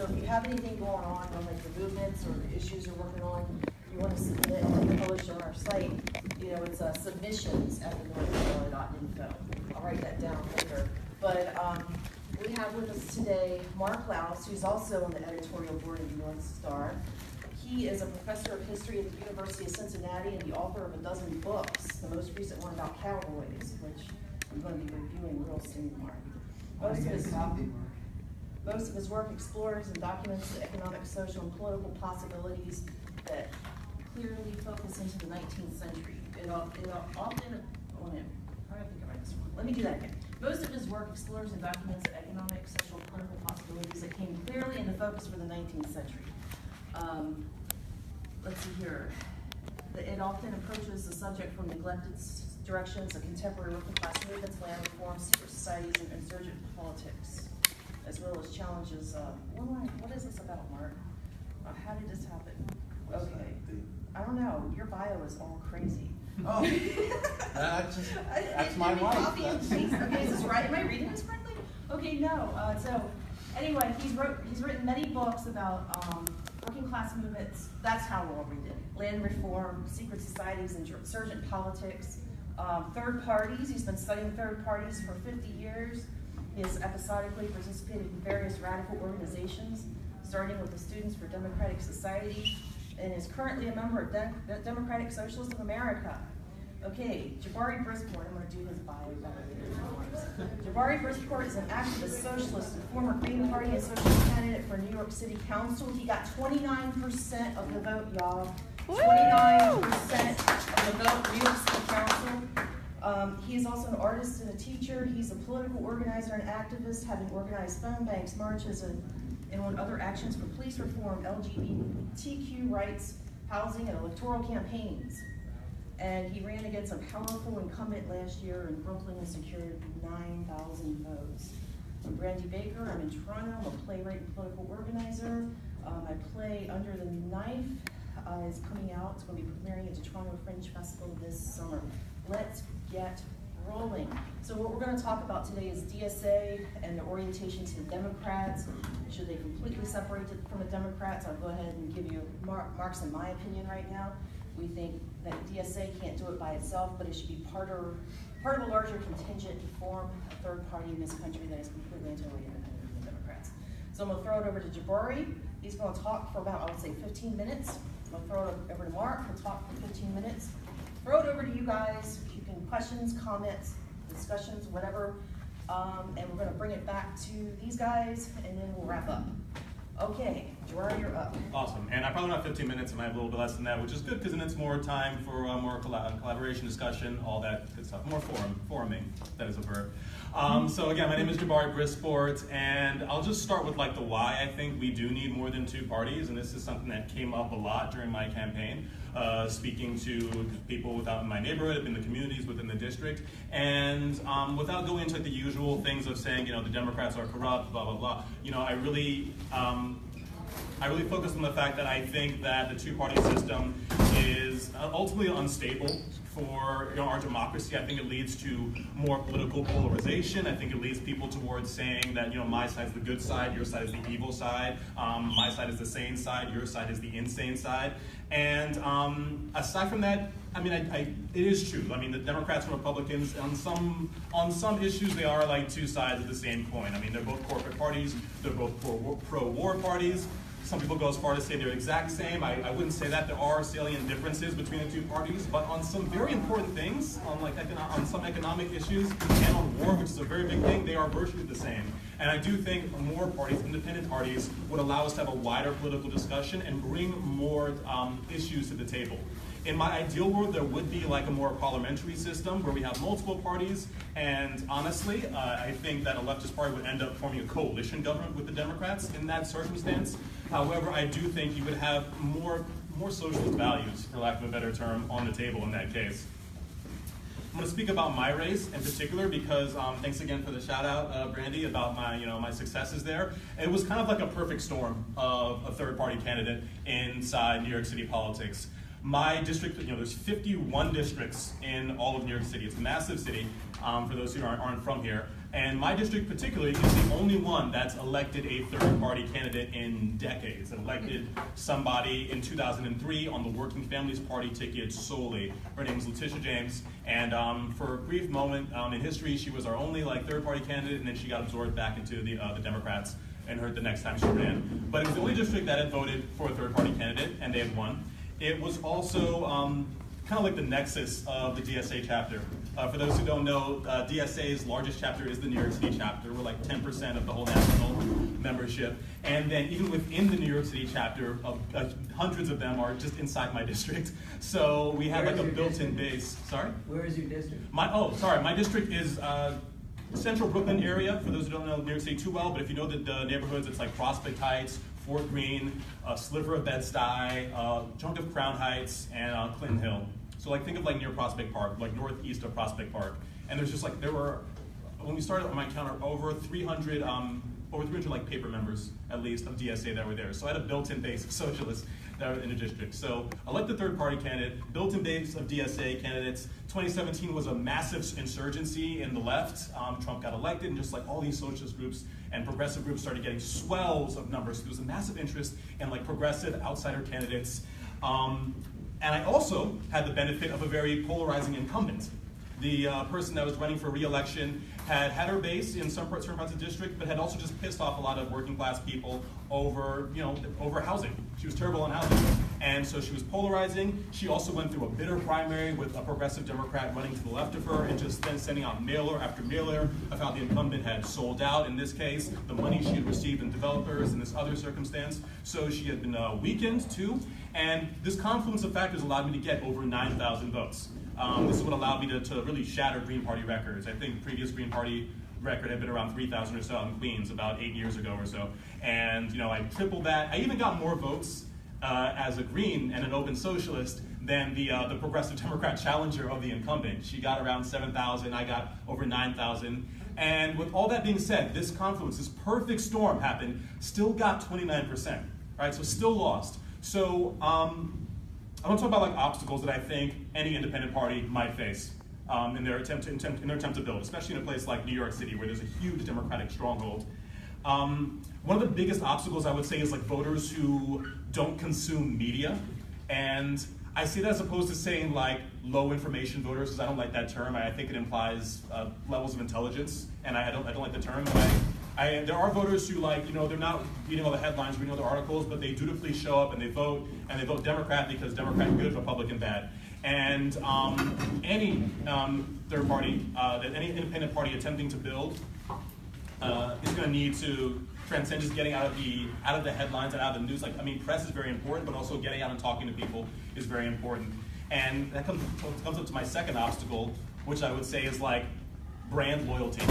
So if you have anything going on like the movements or the issues you're working on, you want to submit and publish on our site, it's submissions@thenorthcarolina.info. I'll write that down later. But we have with us today Mark Laus, who's also on the editorial board of the North Star. He is a professor of history at the University of Cincinnati and the author of a dozen books, the most recent one about cowboys, which I'm going to be reviewing real soon, Mark. Most of his work explores and documents the economic, social, and political possibilities that clearly focus into the 19th century. Let me do that again. Most of his work explores and documents the economic, social, and political possibilities that came clearly into focus for the 19th century. Let's see here. It often approaches the subject from neglected directions of contemporary working class movements, land reform, secret societies, and insurgent politics, as well as challenges. What is this about, Mark? How did this happen? Okay. I don't know. Your bio is all crazy. Oh, that's my life. Okay, is this right? Am I reading this correctly? Okay, no. So anyway, he's written many books about working class movements. That's how we'll read it. Land reform, secret societies, and insurgent politics. Third parties. He's been studying third parties for 50 years. He has episodically participated in various radical organizations, starting with the Students for Democratic Society, and is currently a member of Democratic Socialists of America. Okay, Jabari Brisport, I'm going to do his bio better later. Jabari Brisport is an activist socialist and former Green Party and socialist candidate for New York City Council. He got 29% of the vote, y'all. 29% of the vote for New York City Council. He is also an artist and a teacher. He's a political organizer and activist, having organized phone banks, marches, and on other actions for police reform, LGBTQ rights, housing, and electoral campaigns. And he ran against a powerful incumbent last year in Brooklyn and secured 9,000 votes. I'm Brandy Baker. I'm in Toronto. I'm a playwright and political organizer. My play Under the Knife is coming out. It's going to be premiering at the Toronto Fringe Festival this summer. Let's get rolling. So what we're going to talk about today is DSA and the orientation to the Democrats. Should they completely separate it from the Democrats? I'll go ahead and give you Mark's and my opinion right now. We think that DSA can't do it by itself, but it should be part of a larger contingent to form a third party in this country that is completely and totally independent from the Democrats. So I'm going to throw it over to Jabari. He's going to talk for about, I would say, 15 minutes. I'm going to throw it over to Mark. He'll talk for 15 minutes. Throw it over to you guys. You can questions, comments, discussions, whatever. And we're going to bring it back to these guys, and then we'll wrap up. Okay, Gerard, you're up. Awesome, and I probably don't have 15 minutes, and I have a little bit less than that, which is good because then it's more time for more collaboration, discussion, all that good stuff. More foruming, that is a verb. So again, my name is Jabari Brisport, and I'll just start with like the why I think we do need more than two parties, and this is something that came up a lot during my campaign. Speaking to people without in my neighborhood, in the communities within the district, and without going into the usual things of saying, the Democrats are corrupt, blah, blah, blah. I really focus on the fact that I think that the two-party system is ultimately unstable for our democracy. I think it leads to more political polarization. I think it leads people towards saying that my side is the good side, your side is the evil side, my side is the sane side, your side is the insane side. And aside from that, it is true. The Democrats and Republicans, on some issues, they are like two sides of the same coin. They're both corporate parties, they're both pro-war parties. Some people go as far to say they're exact same. I wouldn't say that. There are salient differences between the two parties, but on some very important things, on some economic issues, and on war, which is a very big thing, they are virtually the same. And I do think more parties, independent parties, would allow us to have a wider political discussion and bring more issues to the table. In my ideal world, there would be like a more parliamentary system where we have multiple parties, and honestly, I think that a leftist party would end up forming a coalition government with the Democrats in that circumstance. However, I do think you would have more socialist values, for lack of a better term, on the table in that case. I'm going to speak about my race in particular because thanks again for the shout out, Brandy, about my successes there. It was kind of like a perfect storm of a third party candidate inside New York City politics. My district, there's 51 districts in all of New York City. It's a massive city, for those who aren't from here. And my district particularly is the only one that's elected a third-party candidate in decades. It elected somebody in 2003 on the Working Families Party ticket solely. Her name is Letitia James, and for a brief moment in history, she was our only third-party candidate, and then she got absorbed back into the Democrats and her the next time she ran. But it was the only district that had voted for a third-party candidate, and they had won. It was also kind of like the nexus of the DSA chapter. For those who don't know, DSA's largest chapter is the New York City chapter. We're like 10% of the whole national membership. And then even within the New York City chapter, hundreds of them are just inside my district. So we have like a built-in base. Sorry? Where is your district? My district is Central Brooklyn area, for those who don't know New York City too well, but if you know the neighborhoods, it's like Prospect Heights, Fort Greene, a sliver of Bed-Stuy, a chunk of Crown Heights, and Clinton Hill. So think of near Prospect Park, northeast of Prospect Park. And there's just there were, when we started on my counter, over 300 paper members, at least, of DSA that were there. So I had a built-in base of socialists that were in the district. So elected third-party candidate, built-in base of DSA candidates. 2017 was a massive insurgency in the left. Trump got elected, and just all these socialist groups and progressive groups started getting swells of numbers. So there was a massive interest in progressive outsider candidates. And I also had the benefit of a very polarizing incumbent. The person that was running for re-election had her base in certain parts of the district, but had also just pissed off a lot of working class people over housing. She was terrible on housing. And so she was polarizing. She also went through a bitter primary with a progressive Democrat running to the left of her and just then sending out mailer after mailer of how the incumbent had sold out, in this case, the money she had received in developers in this other circumstance. So she had been weakened too. And this confluence of factors allowed me to get over 9,000 votes. This is what allowed me to really shatter Green Party records. I think previous Green Party record had been around 3,000 or so in Queens about 8 years ago or so. And I tripled that. I even got more votes as a Green and an open socialist than the progressive Democrat challenger of the incumbent. She got around 7,000, I got over 9,000. And with all that being said, this confluence, this perfect storm happened, still got 29%, right? So still lost. So I want to talk about obstacles that I think any independent party might face in their attempt to build, especially in a place like New York City, where there's a huge Democratic stronghold. One of the biggest obstacles I would say is voters who don't consume media, and I see that as opposed to saying low information voters, because I don't like that term. I think it implies levels of intelligence, and I don't like the term. But there are voters who they're not reading all the headlines, reading all the articles, but they dutifully show up and they vote Democrat because Democrat good, Republican bad. And any third party, any independent party attempting to build is going to need to transcend just getting out of the headlines and out of the news. Press is very important, but also getting out and talking to people is very important. And that comes up to my second obstacle, which I would say is brand loyalty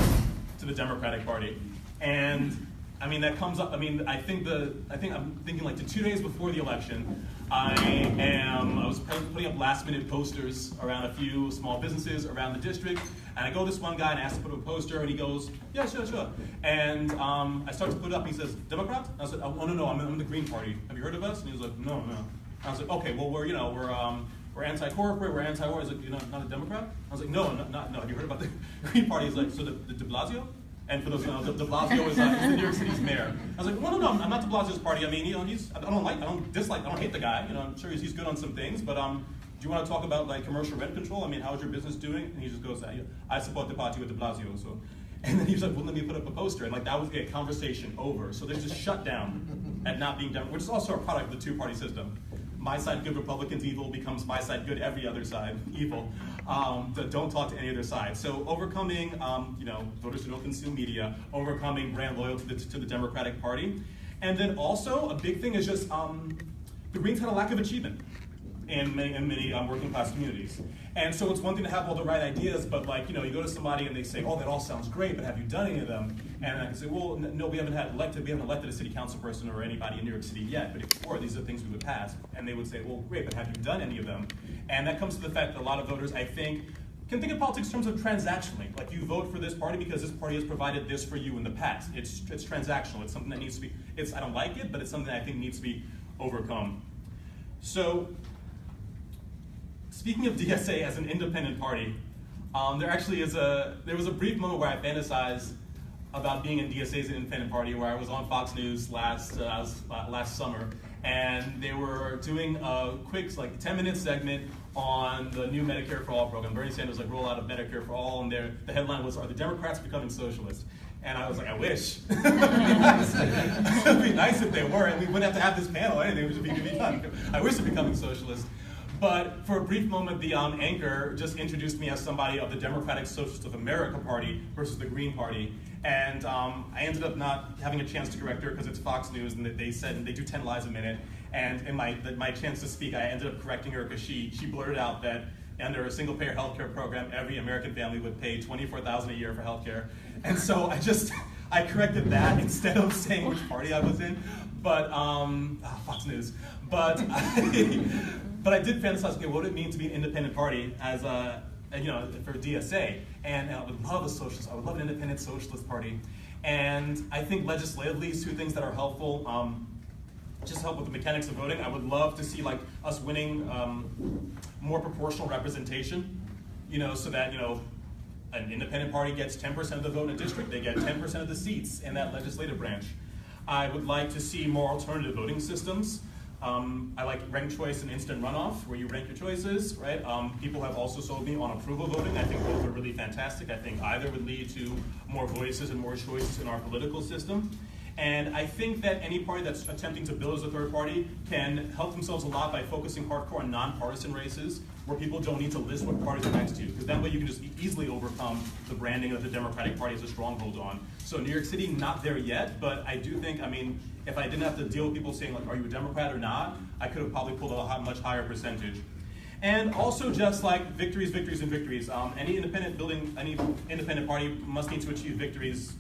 to the Democratic Party. And that comes up. I think I'm thinking to 2 days before the election, I was putting up last-minute posters around a few small businesses around the district, and I go to this one guy and ask to put up a poster, and he goes, "Yeah, sure." And I start to put it up, and he says, "Democrat?" And I was like, "Oh no, I'm in the Green Party. Have you heard of us?" And he was like, "No." And I was like, "Okay, well we're anti-corporate, we're anti-war." He's like, "You're not a Democrat?" I was like, "No. Have you heard about the Green Party?" He's like, "So the de Blasio?" And for those who don't know, de Blasio is New York City's mayor. I was like, no, I'm not de Blasio's party. I don't hate the guy. I'm sure he's good on some things, but do you want to talk about commercial rent control? How's your business doing? And he just goes, "I support the party with de Blasio." So, and then he was like, "Well, let me put up a poster," and that was it, conversation over. So there's just shut down at not being Democrat, which is also a product of the two-party system. My side good, Republicans evil, becomes my side good, every other side evil. Don't talk to any other side. So overcoming, voters who don't consume media, overcoming brand loyalty to the Democratic Party. And then also, a big thing is just the Greens had a lack of achievement in many working class communities. And so it's one thing to have all the right ideas, but you go to somebody and they say, "Oh, that all sounds great, but have you done any of them?" And I can say, "Well, no, we haven't elected a city council person or anybody in New York City yet, but if before, these are things we would pass." And they would say, "Well, great, but have you done any of them?" And that comes to the fact that a lot of voters, I think, can think of politics in terms of transactionally. You vote for this party because this party has provided this for you in the past. It's transactional. It's something that needs to be, I don't like it, but it's something that I think needs to be overcome. So, speaking of DSA as an independent party, There was a brief moment where I fantasized about being in DSA's Independent Party, where I was on Fox News last summer, and they were doing a quick, like, 10-minute segment on the new Medicare for All program. Bernie Sanders roll out of Medicare for All, and the headline was, "Are the Democrats becoming socialist?" And I was like, I wish. It would be nice if they were, and we wouldn't have to have this panel or anything. It would be fun. I wish they're becoming socialist. But for a brief moment, the anchor just introduced me as somebody of the Democratic Socialist of America Party versus the Green Party. And I ended up not having a chance to correct her because it's Fox News, and they said they do 10 lies a minute. And in my chance to speak, I ended up correcting her because she blurted out that under a single-payer healthcare program, every American family would pay $24,000 a year for healthcare. And so I corrected that instead of saying which party I was in. But Fox News. But I did fantasize, okay, what would it mean to be an independent party as for DSA? And I would love a socialist. I would love an independent socialist party. And I think legislatively, two things that are helpful. Just help with the mechanics of voting. I would love to see us winning more proportional representation, so that an independent party gets 10% of the vote in a district. They get 10% of the seats in that legislative branch. I would like to see more alternative voting systems. I like ranked choice and instant runoff, where you rank your choices, right? People have also sold me on approval voting. I think both are really fantastic. I think either would lead to more voices and more choices in our political system. And I think that any party that's attempting to build as a third party can help themselves a lot by focusing hardcore on nonpartisan races, where people don't need to list what parties are next to, because that way you can just easily overcome the branding that the Democratic Party has a stronghold on. So New York City, not there yet, but I do think, if I didn't have to deal with people saying, are you a Democrat or not, I could have probably pulled a much higher percentage. And also just victories, victories, and victories. Any independent party must need to achieve victories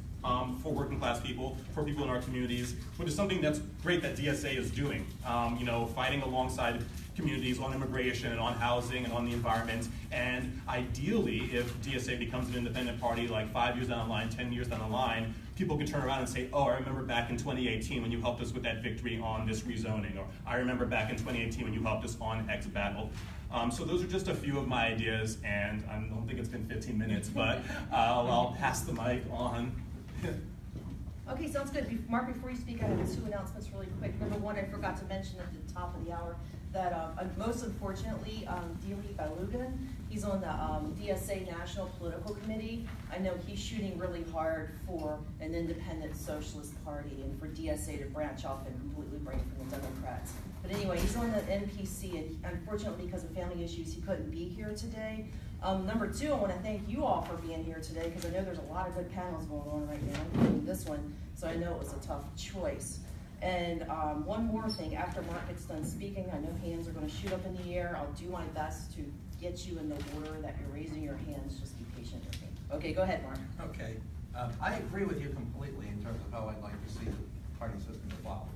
for working class people, for people in our communities, which is something that's great that DSA is doing. Fighting alongside communities on immigration and on housing and on the environment. And ideally, if DSA becomes an independent party 5 years down the line, 10 years down the line, people can turn around and say, oh, I remember back in 2018 when you helped us with that victory on this rezoning, or I remember back in 2018 when you helped us on X battle. So those are just a few of my ideas, and I don't think it's been 15 minutes, but I'll pass the mic on. Okay, sounds good. Mark, before you speak, I have two announcements really quick. Number one, I forgot to mention at the top of the hour that most unfortunately, Dili Balugan, he's on the DSA National Political Committee. I know he's shooting really hard for an independent socialist party and for DSA to branch off and completely break from the Democrats. But anyway, he's on the NPC, and unfortunately because of family issues, he couldn't be here today. Number two, I want to thank you all for being here today, because I know there's a lot of good panels going on right now, including this one, so I know it was a tough choice. And one more thing, after Mark gets done speaking, I know hands are going to shoot up in the air. I'll do my best to get you in the order that you're raising your hands. Just be patient with me. Okay, go ahead, Mark. Okay. I agree with you completely in terms of how I'd like to see the party system evolve.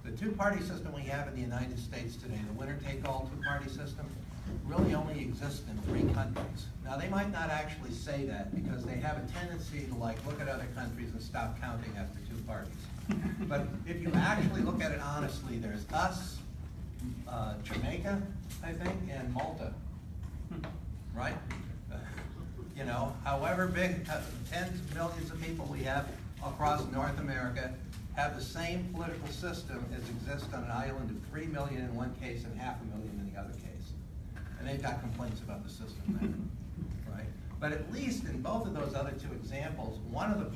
The two-party system we have in the United States today, the winner-take-all two-party system, really only exists in 3 countries. Now, they might not actually say that because they have a tendency to look at other countries and stop counting after 2 parties. But if you actually look at it honestly, there's us, Jamaica, I think, and Malta, right? However big, tens of millions of people we have across North America have the same political system as exists on an island of 3 million in one case and 500,000 in the other case. And they've got complaints about the system there, right? But at least in both of those other 2 examples, one of the 2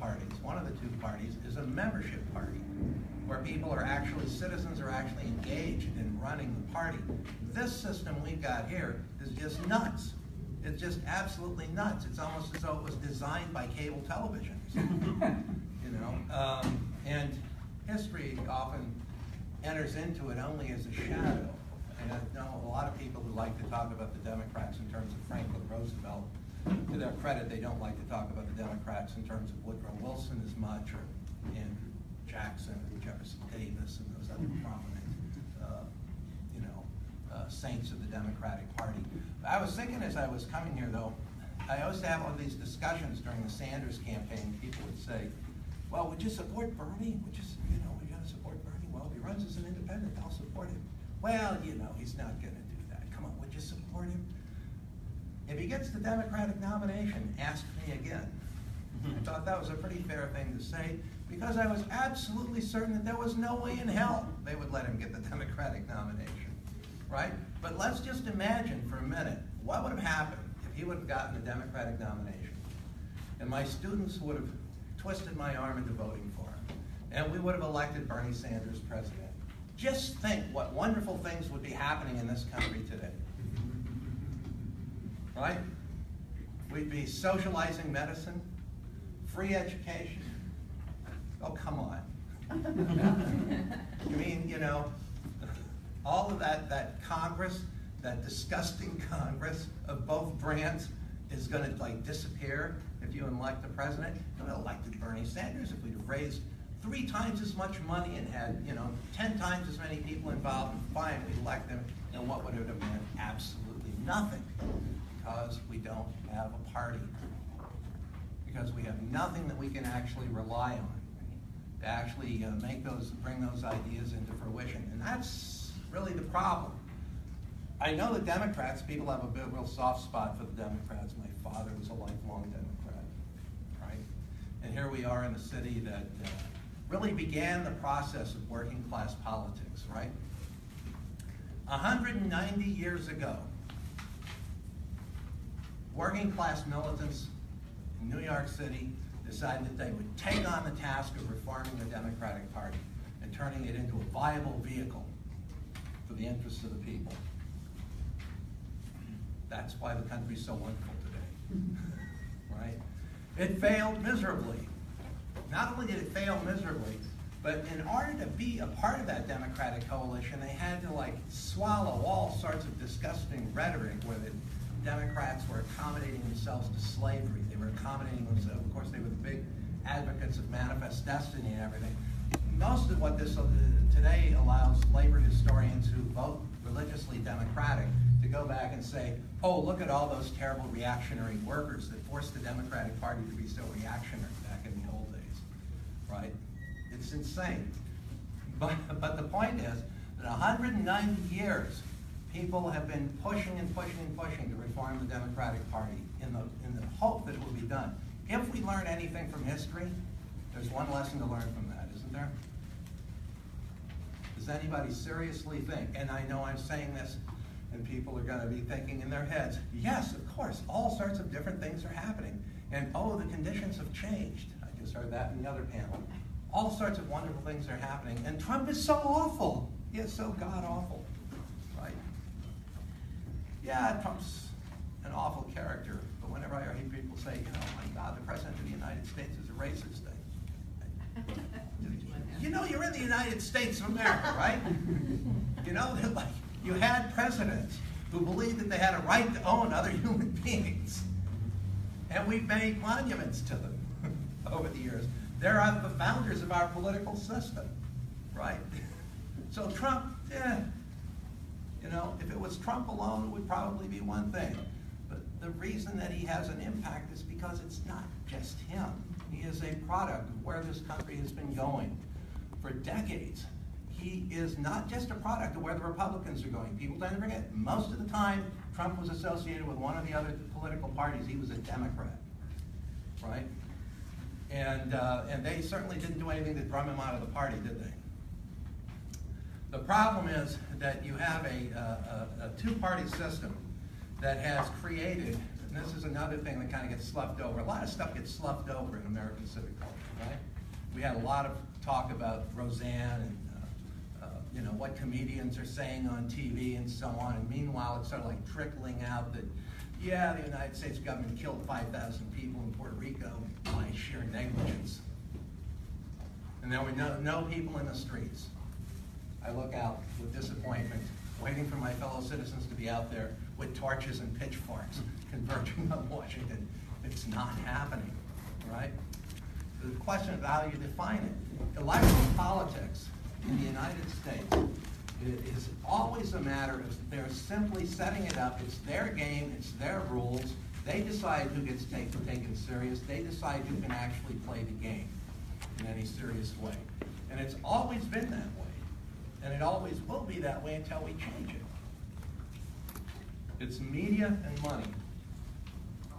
parties is a membership party, where people are actually, citizens are actually engaged in running the party. This system we've got here is just nuts. It's just absolutely nuts. It's almost as though it was designed by cable television. And history often enters into it only as a shadow. And I know a lot of people who like to talk about the Democrats in terms of Franklin Roosevelt. To their credit, they don't like to talk about the Democrats in terms of Woodrow Wilson as much, or Andrew Jackson, or Jefferson Davis, and those other prominent, saints of the Democratic Party. I was thinking as I was coming here, though, I used to have all these discussions during the Sanders campaign. People would say, well, would you support Bernie? We got to support Bernie. Well, if he runs as an independent, I'll support him. Well, he's not going to do that. Come on, would you support him? if he gets the Democratic nomination, ask me again. I thought that was a pretty fair thing to say, because I was absolutely certain that there was no way in hell they would let him get the Democratic nomination, right? But let's just imagine for a minute, what would have happened if he would have gotten the Democratic nomination, and my students would have twisted my arm into voting for him, and we would have elected Bernie Sanders president. Just think what wonderful things would be happening in this country today, right? We'd be socializing medicine, free education. Oh, come on. I mean, you know, all of that Congress, that disgusting Congress of both brands is going to like disappear if you elect the president. You would have elected Bernie Sanders if we'd have raised 3 times as much money and had, you know, 10 times as many people involved. Fine, we'd elect them, and what would it have meant? Absolutely nothing, because we don't have a party, because we have nothing that we can actually rely on to actually bring those ideas into fruition, and that's really the problem. I know the Democrats, people have a real soft spot for the Democrats. My father was a lifelong Democrat, right? And here we are in a city that really began the process of working class politics, right? 190 years ago, working class militants in New York City decided that they would take on the task of reforming the Democratic Party and turning it into a viable vehicle for the interests of the people. That's why the country's so wonderful today, right? It failed miserably. Not only did it fail miserably, but in order to be a part of that Democratic coalition, they had to like swallow all sorts of disgusting rhetoric where the Democrats were accommodating themselves to slavery. They were accommodating themselves. Of course, they were the big advocates of manifest destiny and everything. Most of what this today allows labor historians who vote religiously Democratic to go back and say, oh, look at all those terrible reactionary workers that forced the Democratic Party to be so reactionary back in the old days, right? It's insane. But the point is that 190 years, people have been pushing and pushing and pushing to reform the Democratic Party in the hope that it will be done. If we learn anything from history, there's one lesson to learn from that, isn't there? Does anybody seriously think, and I know I'm saying this, and people are going to be thinking in their heads, yes, of course, all sorts of different things are happening. And oh, the conditions have changed. I just heard that in the other panel. All sorts of wonderful things are happening. And Trump is so awful. He is so god-awful, right? Yeah, Trump's an awful character. But whenever I hear people say, you know, my God, the President of the United States is a racist, you know you're in the United States of America, right? You know, like, you had presidents who believed that they had a right to own other human beings. And we've made monuments to them over the years. They're the founders of our political system, right? So Trump, you know, if it was Trump alone, it would probably be one thing. But the reason that he has an impact is because it's not just him. He is a product of where this country has been going for decades. He is not just a product of where the Republicans are going. People tend to forget, most of the time, Trump was associated with one of the other political parties. He was a Democrat, right? And they certainly didn't do anything to drum him out of the party, did they? The problem is that you have a two-party system that has created, and this is another thing that kind of gets sloughed over. A lot of stuff gets sloughed over in American civic culture, right? We had a lot of talk about Roseanne and you know, what comedians are saying on TV and so on, and meanwhile it's sort of like trickling out that, yeah, the United States government killed 5,000 people in Puerto Rico by sheer negligence. And then we know people in the streets. I look out with disappointment, waiting for my fellow citizens to be out there with torches and pitchforks converging on Washington. It's not happening, right? The question of how you define it. Electoral politics in the United States is always a matter of they're simply setting it up. It's their game, it's their rules. They decide who gets taken serious. They decide who can actually play the game in any serious way. And it's always been that way. And it always will be that way until we change it. It's media and money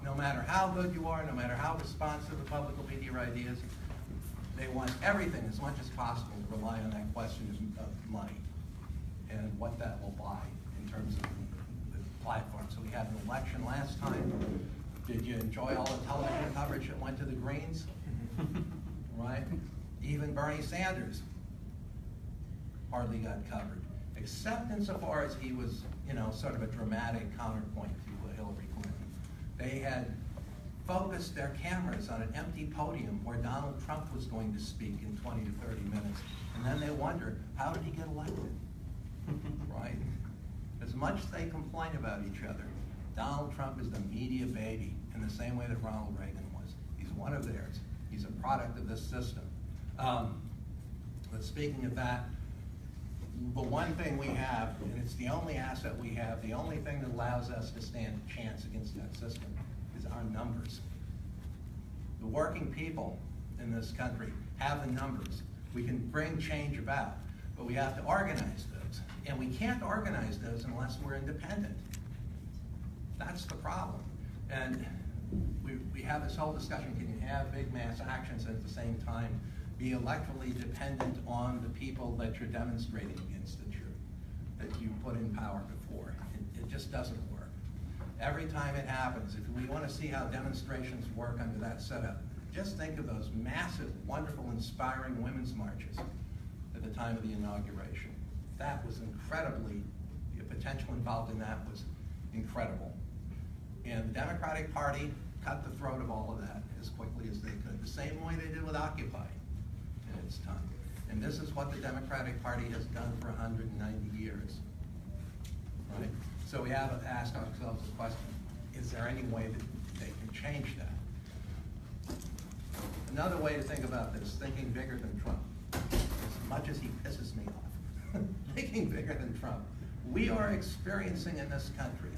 No matter how good you are, no matter how responsive the public will be to your ideas, they want everything as much as possible to rely on that question of money and what that will buy in terms of the platform. So we had an election last time. Did you enjoy all the television coverage that went to the Greens? Right? Even Bernie Sanders hardly got covered, except insofar as he was, sort of a dramatic counterpoint to Hillary Clinton. They had focused their cameras on an empty podium where Donald Trump was going to speak in 20 to 30 minutes, and then they wondered, how did he get elected? Right? As much as they complain about each other, Donald Trump is the media baby in the same way that Ronald Reagan was. He's one of theirs. He's a product of this system. But speaking of that, the one thing we have, and it's the only asset we have, the only thing that allows us to stand a chance against that system is our numbers. The working people in this country have the numbers. We can bring change about, but we have to organize those. And we can't organize those unless we're independent. That's the problem. And we have this whole discussion, can you have big mass actions and at the same time be electorally dependent on the people that you're demonstrating against, that you put in power before? It just doesn't work. Every time it happens, if we want to see how demonstrations work under that setup, just think of those massive, wonderful, inspiring women's marches at the time of the inauguration. That was incredibly, the potential involved in that was incredible. And the Democratic Party cut the throat of all of that as quickly as they could, the same way they did with Occupy in its time. And this is what the Democratic Party has done for 190 years, right? So we have to ask ourselves the question, is there any way that they can change that? Another way to think about this, thinking bigger than Trump, as much as he pisses me off, thinking bigger than Trump, we are experiencing in this country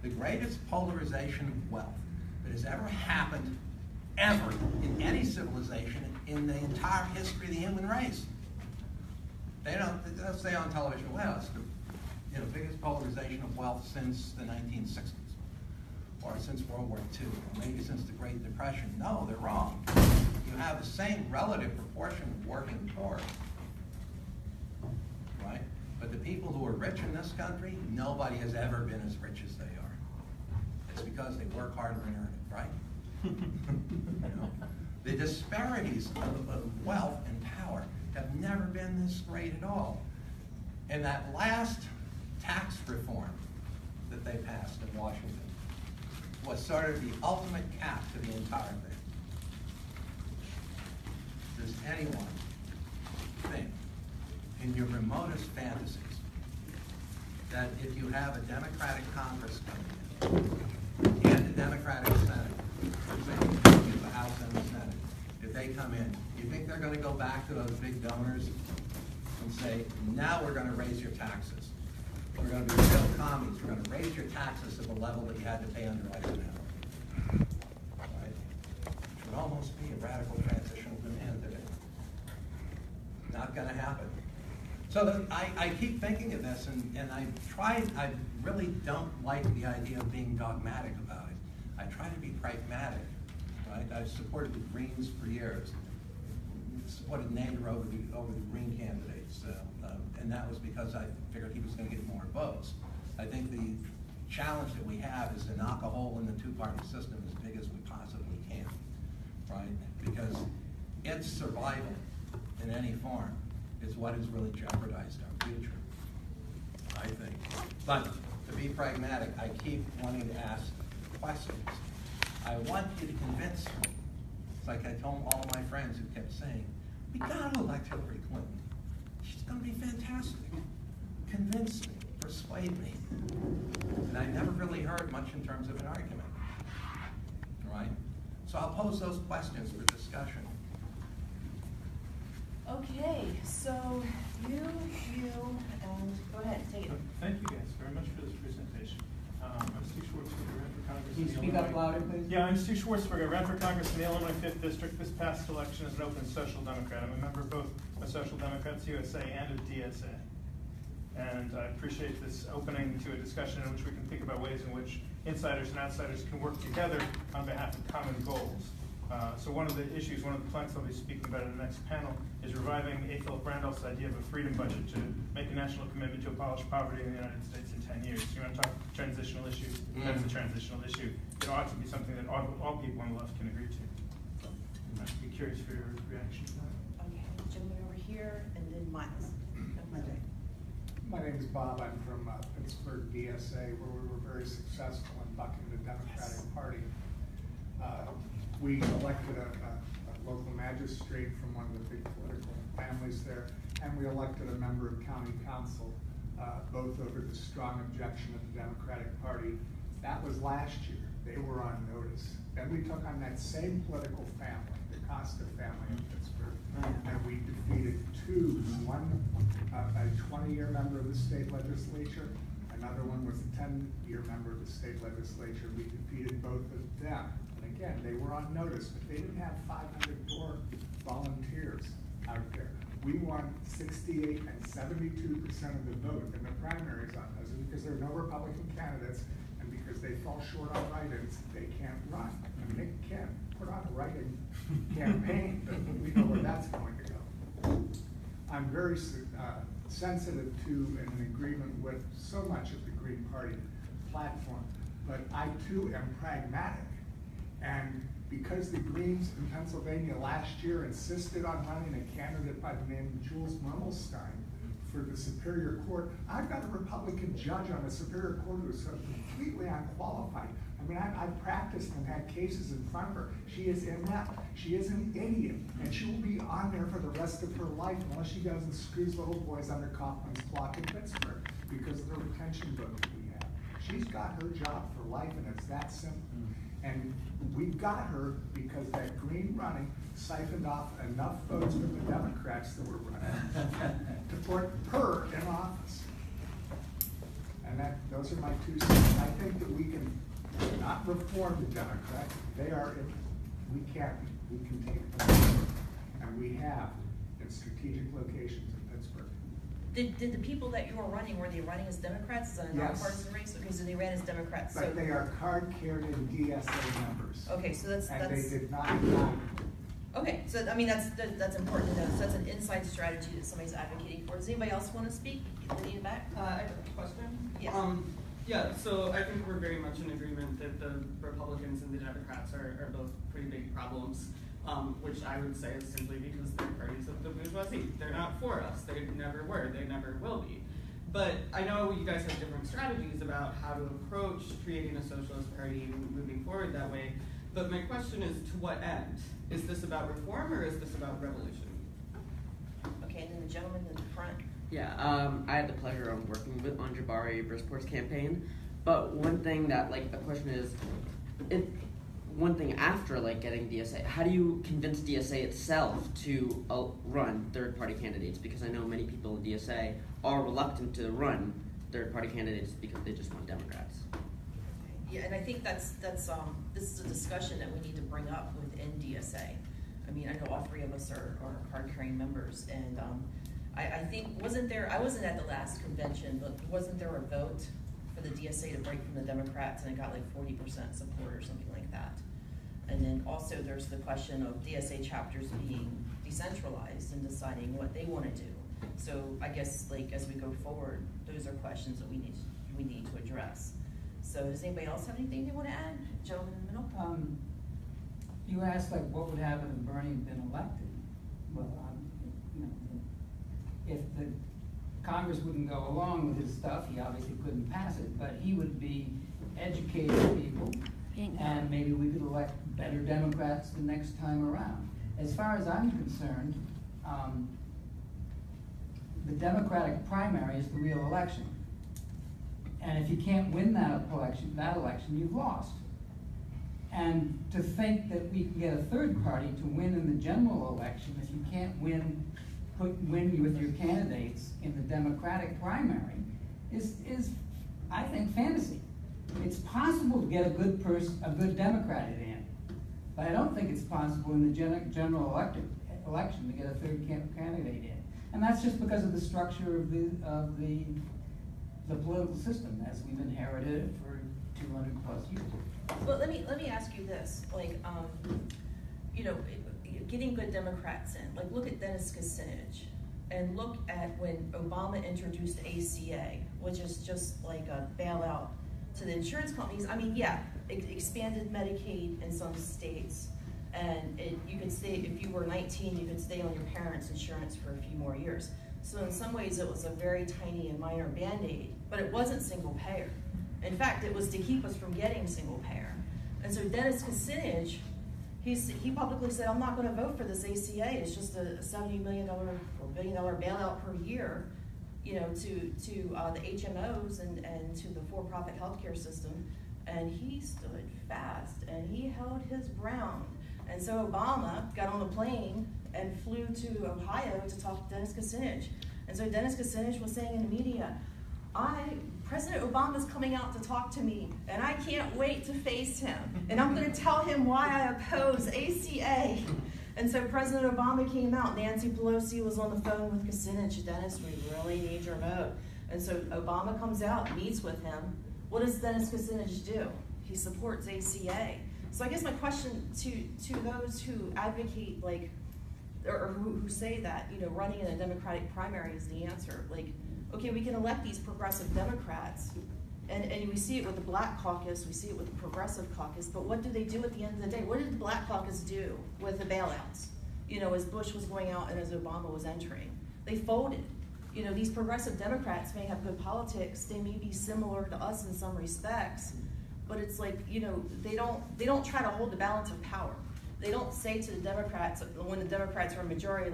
the greatest polarization of wealth that has ever happened, ever, in any civilization in the entire history of the human race. They'll say on television, well, it's the biggest polarization of wealth since the 1960s, or since World War II, or maybe since the Great Depression. No, they're wrong. You have the same relative proportion of working poor, right? But the people who are rich in this country, nobody has ever been as rich as they are. It's because they work harder and earn it, right? The disparities of wealth and power have never been this great at all. And that last tax reform that they passed in Washington was sort of the ultimate cap to the entire thing. Does anyone think in your remotest fantasies that if you have a Democratic Congress coming in and a Democratic Senate, the House and the Senate, if they come in, you think they're going to go back to those big donors and say, now we're going to raise your taxes. We're going to be real commies. We're going to raise your taxes to the level that you had to pay under Eisenhower. Right? Which would almost be a radical transitional demand today. Not going to happen. So I keep thinking of this, and I really don't like the idea of being dogmatic about it. I try to be pragmatic, right? I've supported the Greens for years. Supported Nader over the Green candidates, and that was because I figured he was going to get more votes. I think the challenge that we have is to knock a hole in the two-party system as big as we possibly can, right? Because its survival in any form is what has really jeopardized our future, I think. But to be pragmatic, I keep wanting to ask questions. I want you to convince me. It's like I told all my friends who kept saying, we got to elect Hillary Clinton. She's going to be fantastic. Convince me, persuade me. And I never really heard much in terms of an argument, right? So I'll pose those questions for discussion. Okay, so you, and go ahead, take it. Thank you guys very much for this presentation. I'm Steve Schwartzberger, ran for Congress. Can you speak up louder, please? Yeah, I'm Steve Schwartzberger. I ran for Congress in the Illinois 5th District. This past election as an open social democrat. I'm a member of both a Social Democrats USA and of DSA. And I appreciate this opening to a discussion in which we can think about ways in which insiders and outsiders can work together on behalf of common goals. So one of the issues, one of the planks I'll be speaking about in the next panel is reviving A. Philip Randolph's idea of a freedom budget to make a national commitment to abolish poverty in the United States in 10 years. You want to talk transitional issues? That's a transitional issue. It ought to be something that all people on the left can agree to. I'd be curious for your reaction to that. Okay, gentleman over here, and then Miles. My name is Bob. I'm from Pittsburgh DSA, where we were very successful in bucking the Democratic Party. We elected a local magistrate from one of the big political families there, and we elected a member of county council, both over the strong objection of the Democratic Party. That was last year. They were on notice. Then we took on that same political family, the Costa family in Pittsburgh, and we defeated two. One, a 20-year member of the state legislature. Another one was a 10-year member of the state legislature. We defeated both of them. And again, they were on notice, but they didn't have 500 more volunteers out there. We won 68 and 72% of the vote in the primaries on those, because there are no Republican candidates, and because they fall short on write-ins, they can't run. And they can put on a write-in campaign, but we know where that's going to go. I'm very sensitive to and in agreement with so much of the Green Party platform, but I too am pragmatic. And because the Greens in Pennsylvania last year insisted on running a candidate by the name of Jules Mermelstein for the Superior Court, I've got a Republican judge on the Superior Court who's completely unqualified. I mean, I've practiced and had cases in front of her. She is inept. She is an idiot. And she will be on there for the rest of her life unless she goes and screws little boys under Kaufman's clock in Pittsburgh because of the retention vote that we have. She's got her job for life, and it's that simple. And we got her because that green running siphoned off enough votes from the Democrats that were running to put her in office. And those are my 2 cents. I think that we can not reform the Democrats. We can take them, and we have in strategic locations in Pittsburgh. Did the people that you were running, were they running as Democrats? Is that a nonpartisan race? Okay, so they ran as Democrats. But they are card-carrying DSA members. Okay, so that's. And they did not run. Okay, so I mean that's important to know. So that's an inside strategy that somebody's advocating for. Does anybody else want to speak? In the back. I have a question. Yeah. Yeah. So I think we're very much in agreement that the Republicans and the Democrats are both pretty big problems. Which I would say is simply because they're parties of the bourgeoisie. They're not for us. They never were. They never will be. But I know you guys have different strategies about how to approach creating a socialist party and moving forward that way. But my question is, to what end? Is this about reform or is this about revolution? Okay, and then the gentleman in the front. Yeah, I had the pleasure of working on Jabari Brisport's campaign. But one thing that, the question is, one thing after getting DSA, how do you convince DSA itself to run third-party candidates? Because I know many people in DSA are reluctant to run third-party candidates because they just want Democrats. Yeah, and I think that's this is a discussion that we need to bring up within DSA. I mean, I know all 3 of us are card-carrying members, and I think I wasn't at the last convention, but wasn't there a vote for the DSA to break from the Democrats, and it got 40% support or something like that. And then also there's the question of DSA chapters being decentralized and deciding what they want to do. So I guess as we go forward, those are questions that we need to address. So does anybody else have anything they want to add? Gentleman in the middle. You asked what would happen if Bernie had been elected. Well, if the Congress wouldn't go along with his stuff, he obviously couldn't pass it, but he would be educating people, and maybe we could elect better Democrats the next time around. As far as I'm concerned, the Democratic primary is the real election. And if you can't win that election, you've lost. And to think that we can get a third party to win in the general election, if you can't win with your candidates in the Democratic primary, is I think, fantasy. It's possible to get a good Democrat in, but I don't think it's possible in the general election to get a third candidate in. And that's just because of the structure of the political system as we've inherited it for 200 plus years. But let me ask you this, like, you know, getting good Democrats in, like, look at Dennis Kucinich, and look at when Obama introduced ACA, which is just like a bailout to the insurance companies. I mean, yeah, it expanded Medicaid in some states, and you could stay, if you were 19, you could stay on your parents' insurance for a few more years. So in some ways, it was a very tiny and minor Band-Aid, but it wasn't single payer. In fact, it was to keep us from getting single payer. And so Dennis Kucinich, he publicly said, I'm not going to vote for this ACA. It's just a $70 million or $1 billion bailout per year, you know, to the HMOs and to the for-profit healthcare system. And he stood fast and he held his ground. And so Obama got on a plane and flew to Ohio to talk to Dennis Kucinich. And so Dennis Kucinich was saying in the media, President Obama's coming out to talk to me, and I can't wait to face him. And I'm going to tell him why I oppose ACA. And so President Obama came out. Nancy Pelosi was on the phone with Kucinich. Dennis, we really need your vote. And so Obama comes out, meets with him. What does Dennis Kucinich do? He supports ACA. So I guess my question to those who advocate, like, or who say that, you know, running in a Democratic primary is the answer. Like, okay, we can elect these progressive Democrats, and we see it with the Black Caucus, we see it with the Progressive Caucus, but what do they do at the end of the day? What did the Black Caucus do with the bailouts? You know, as Bush was going out and as Obama was entering. They folded. You know, these progressive Democrats may have good politics, they may be similar to us in some respects, but it's like, you know, they don't try to hold the balance of power. They don't say to the Democrats, when the Democrats are majority,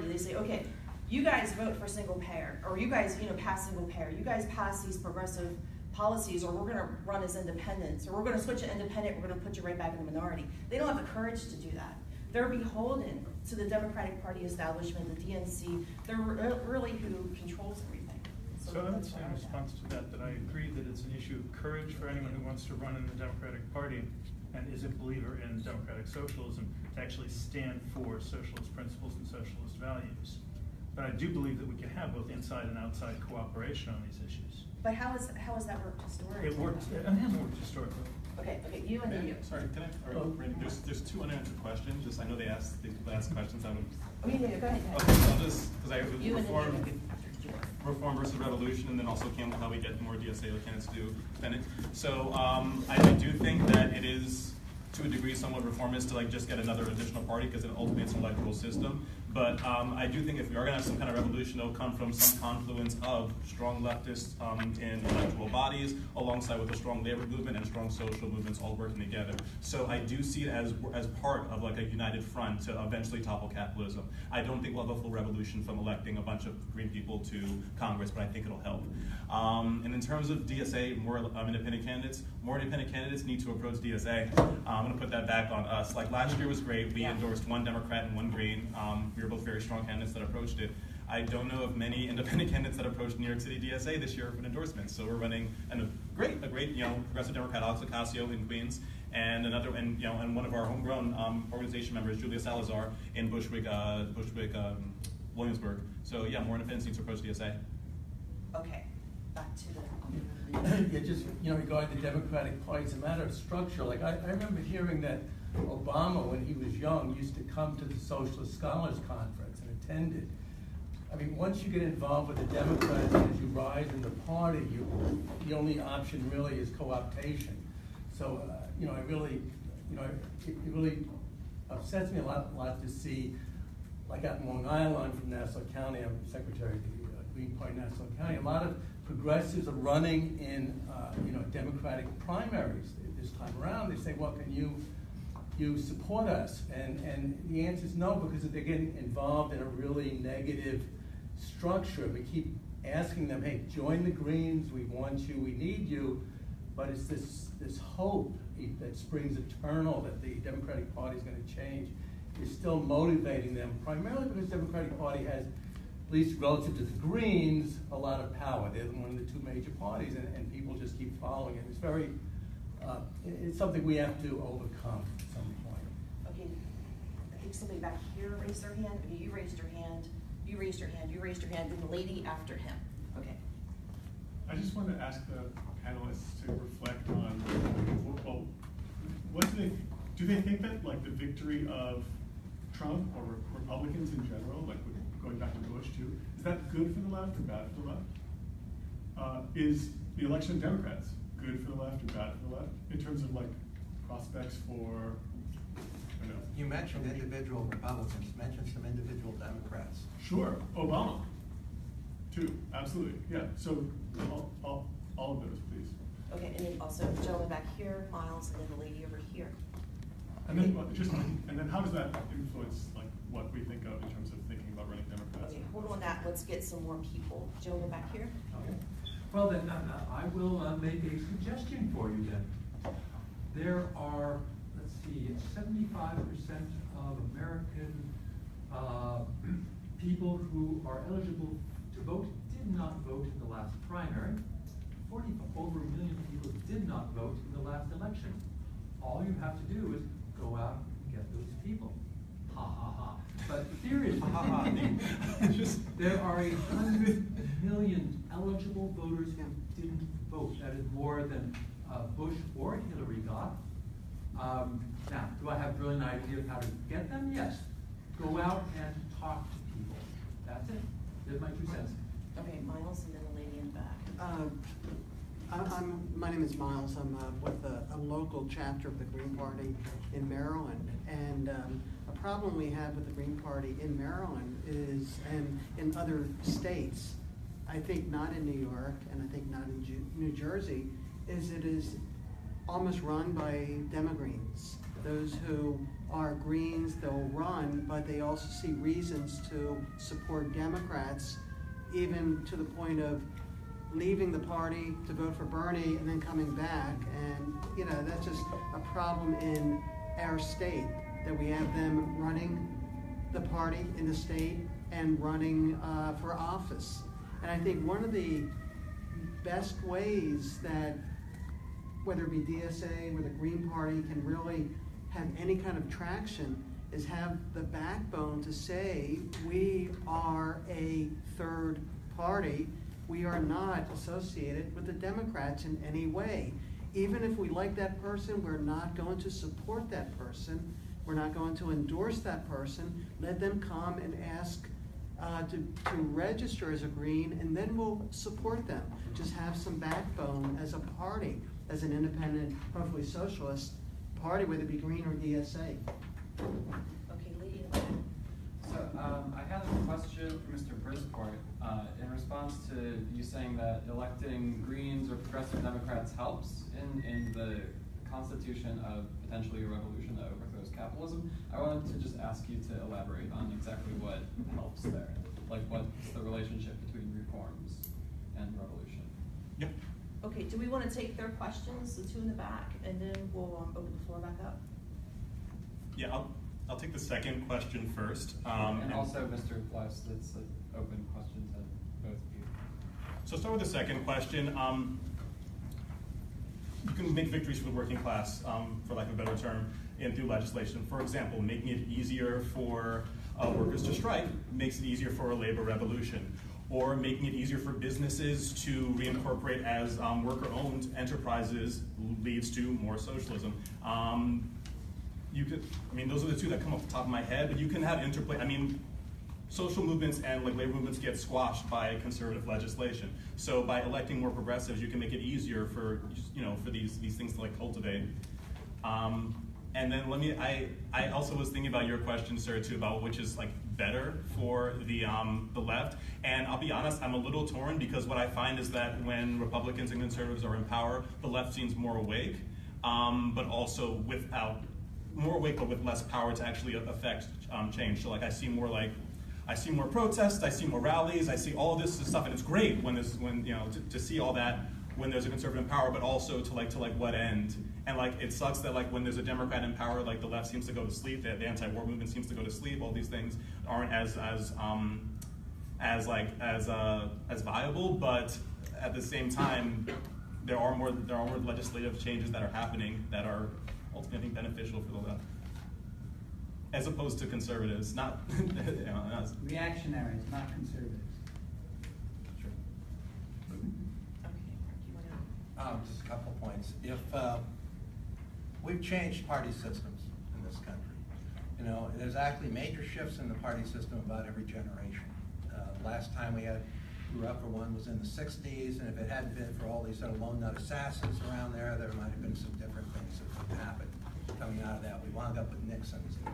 they say, okay, you guys vote for single payer, or you guys, you know, pass single payer. You guys pass these progressive policies, or we're going to run as independents, or we're going to switch to independent. We're going to put you right back in the minority. They don't have the courage to do that. They're beholden to the Democratic Party establishment, the DNC. They're really who controls everything. So I would say in response to that, that I agree that it's an issue of courage for anyone who wants to run in the Democratic Party and is a believer in democratic socialism to actually stand for socialist principles and socialist values. But I do believe that we can have both inside and outside cooperation on these issues. But how has that worked historically? It hasn't worked historically. Okay, you and then you. Sorry, can I? Randy, there's two unanswered questions. Just I know they people ask questions. I would. Oh, yeah, go ahead. Okay, so I'll just because I You and then you. Reform versus revolution, and then also how we get more DSA candidates to defend it. So I do think that it is, to a degree, somewhat reformist to like just get another additional party because it ultimately it's an electoral system. But I do think if we are going to have some kind of revolution, it'll come from some confluence of strong leftists in electoral bodies, alongside with a strong labor movement and strong social movements all working together. So I do see it as part of like a united front to eventually topple capitalism. I don't think we'll have a full revolution from electing a bunch of green people to Congress, but I think it'll help. And in terms of DSA, more independent candidates need to approach DSA. I'm going to put that back on us. Like last year was great. We endorsed one Democrat and one Green. We were both very strong candidates that approached it. I don't know of many independent candidates that approached New York City DSA this year for an endorsement. So we're running a great progressive Democrat, Alex Ocasio in Queens, and and one of our homegrown organization members, Julia Salazar in Bushwick, Williamsburg. So yeah, more independents need to approach DSA. Okay, back to the. Yeah, just regarding the Democratic Party, it's a matter of structure. Like I remember hearing that Obama, when he was young, used to come to the Socialist Scholars Conference and attended. I mean, once you get involved with the Democrats as you rise in the party, the only option really is co-optation. So, it really upsets me a lot to see, like out in Long Island from Nassau County, I'm Secretary of the Green Party Nassau County, a lot of progressives are running in, Democratic primaries this time around. They say, well, can you support us? And the answer is no, because they're getting involved in a really negative structure. We keep asking them, hey, join the Greens, we want you, we need you, but it's this hope that springs eternal that the Democratic Party is going to change is still motivating them, primarily because the Democratic Party has, at least relative to the Greens, a lot of power. They're one of the two major parties, and people just keep following it. It's very, it's something we have to overcome at some point. Okay, I think somebody back here raised their hand. Okay, you raised your hand, You raised your hand, and the lady after him. Okay. I just wanted to ask the panelists to reflect on, well, what do they think that like the victory of Trump or Republicans in general, like going back to Bush too, is that good for the left or bad for the left? Is the election of Democrats good for the left or bad for the left in terms of like prospects for, I don't know. You mentioned individual Republicans, mention some individual Democrats. Sure, Obama, too, absolutely, yeah. So all of those, please. Okay, and then also the gentleman back here, Miles, and then the lady over here. And then and then how does that influence like what we think of in terms of thinking about running Democrats? Okay, hold on that. Let's get some more people. Gentleman back here. Okay. Well then, I will make a suggestion for you then. There are, let's see, 75% of American people who are eligible to vote did not vote in the last primary. Over 1 million people did not vote in the last election. All you have to do is go out and get those people. Ha ha ha. But seriously, there are 100 million eligible voters who didn't vote. That is more than Bush or Hillary got. Now, do I have a brilliant idea of how to get them? Yes. Go out and talk to people. That's it. There's my 2 cents. Okay, Miles, and then the lady in the back. My name is Miles. I'm with a local chapter of the Green Party in Maryland. And a problem we have with the Green Party in Maryland is, and in other states, I think not in New York, and I think not in New Jersey, is it is almost run by Demogreens. Those who are Greens, they'll run, but they also see reasons to support Democrats, even to the point of leaving the party to vote for Bernie and then coming back. And, you know, that's just a problem in our state, that we have them running the party in the state and running for office. And I think one of the best ways that, whether it be DSA or the Green Party, can really have any kind of traction is have the backbone to say, we are a third party. We are not associated with the Democrats in any way. Even if we like that person, we're not going to support that person. We're not going to endorse that person. Let them come and ask to register as a Green, and then we'll support them. Just have some backbone as a party, as an independent, hopefully socialist party, whether it be Green or DSA. Okay, lady in the back. So I had a question for Mr. Brisport in response to you saying that electing Greens or progressive Democrats helps in the constitution of potentially a revolution that overthrows capitalism. I wanted to just ask you to elaborate on exactly what helps there. Like, what's the relationship between reforms and revolution? Yep. Okay, do we want to take their questions, the two in the back, and then we'll open the floor back up? Yeah, I'll take the second question first. And also, Mr. Pless, it's an open question to both of you. So start with the second question. You can make victories for the working class, for lack of a better term, through legislation. For example, making it easier for workers to strike makes it easier for a labor revolution. Or making it easier for businesses to reincorporate as worker-owned enterprises leads to more socialism. Those are the two that come off the top of my head, but you can have interplay. Social movements and labor movements get squashed by conservative legislation. So by electing more progressives, you can make it easier for these things to cultivate. And then I also was thinking about your question, sir, too, about which is better for the left. And I'll be honest, I'm a little torn, because what I find is that when Republicans and conservatives are in power, the left seems more awake, but also more awake, but with less power to actually affect change. So I see more protests, I see more rallies, I see all of this stuff, and it's great to see all that when there's a conservative in power, but also to what end? And it sucks that when there's a Democrat in power, the left seems to go to sleep, the anti-war movement seems to go to sleep. All these things aren't as viable, but at the same time, there are more legislative changes that are happening that are ultimately beneficial for the left. as opposed to conservatives, not, you know, not. Reactionaries, not conservatives. Sure. Okay, Mark, you wanna? Just a couple points. If we've changed party systems in this country, you know, there's actually major shifts in the party system about every generation. Last time we grew up for one was in the 60s, and if it hadn't been for all these sort of lone nut assassins around there, there might have been some different things that would have happened coming out of that. We wound up with Nixon as the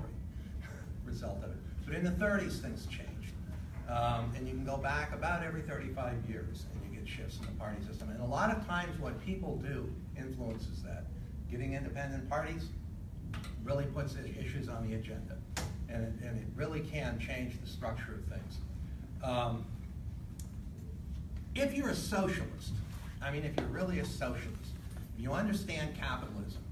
result of it. But in the 30s, things changed. And you can go back about every 35 years and you get shifts in the party system. And a lot of times what people do influences that. Getting independent parties really puts issues on the agenda. And it really can change the structure of things. If you're a socialist, I mean, if you're really a socialist, if you understand capitalism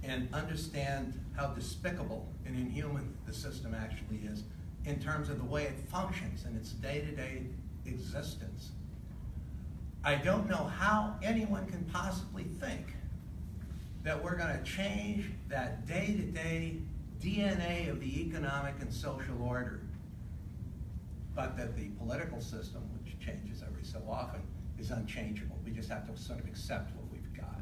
and understand how despicable and inhuman the system actually is in terms of the way it functions in its day-to-day existence, I don't know how anyone can possibly think that we're going to change that day-to-day DNA of the economic and social order, but that the political system, which changes every so often, is unchangeable. We just have to sort of accept what we've got.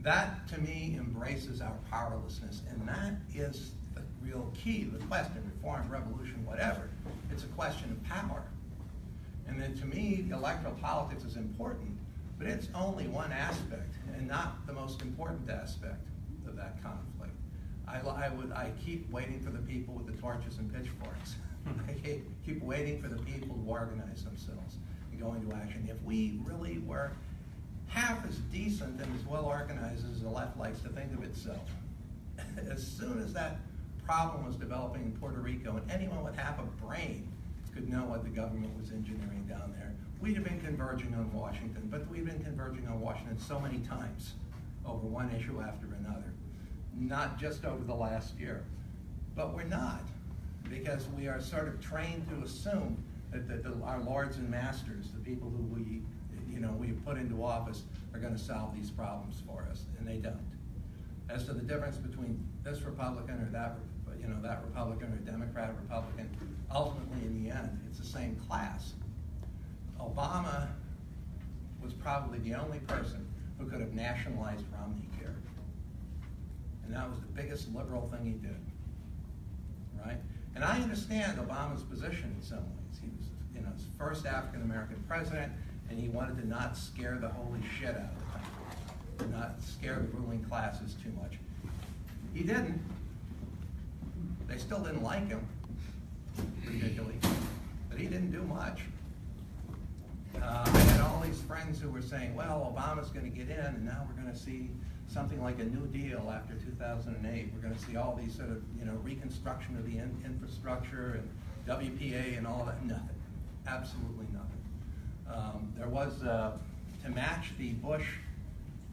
That, to me, embraces our powerlessness, and that is the real key, the question, reform, revolution, whatever. It's a question of power. And then, to me, electoral politics is important, but it's only one aspect, and not the most important aspect of that conflict. I keep waiting for the people with the torches and pitchforks. I keep waiting for the people to organize themselves and go into action. If we really were half as decent and as well organized as the left likes to think of itself, as soon as that problem was developing in Puerto Rico and anyone with half a brain could know what the government was engineering down there, we'd have been converging on Washington. But we've been converging on Washington so many times over one issue after another, not just over the last year. But we're not, because we are sort of trained to assume that our lords and masters, the people who we put into office, are going to solve these problems for us, and they don't. As to the difference between this Republican or that Republican or Democrat Republican, ultimately in the end, it's the same class. Obama was probably the only person who could have nationalized Romney care. And that was the biggest liberal thing he did, right? And I understand Obama's position in some ways. He was, his first African-American president, and he wanted to not scare the holy shit out of the country, to not scare the ruling classes too much. He didn't. They still didn't like him, particularly, but he didn't do much. I had all these friends who were saying, well, Obama's going to get in, and now we're going to see something like a New Deal after 2008. We're going to see all these sort of, reconstruction of the infrastructure and WPA and all that. Nothing. Absolutely nothing. There was, to match the Bush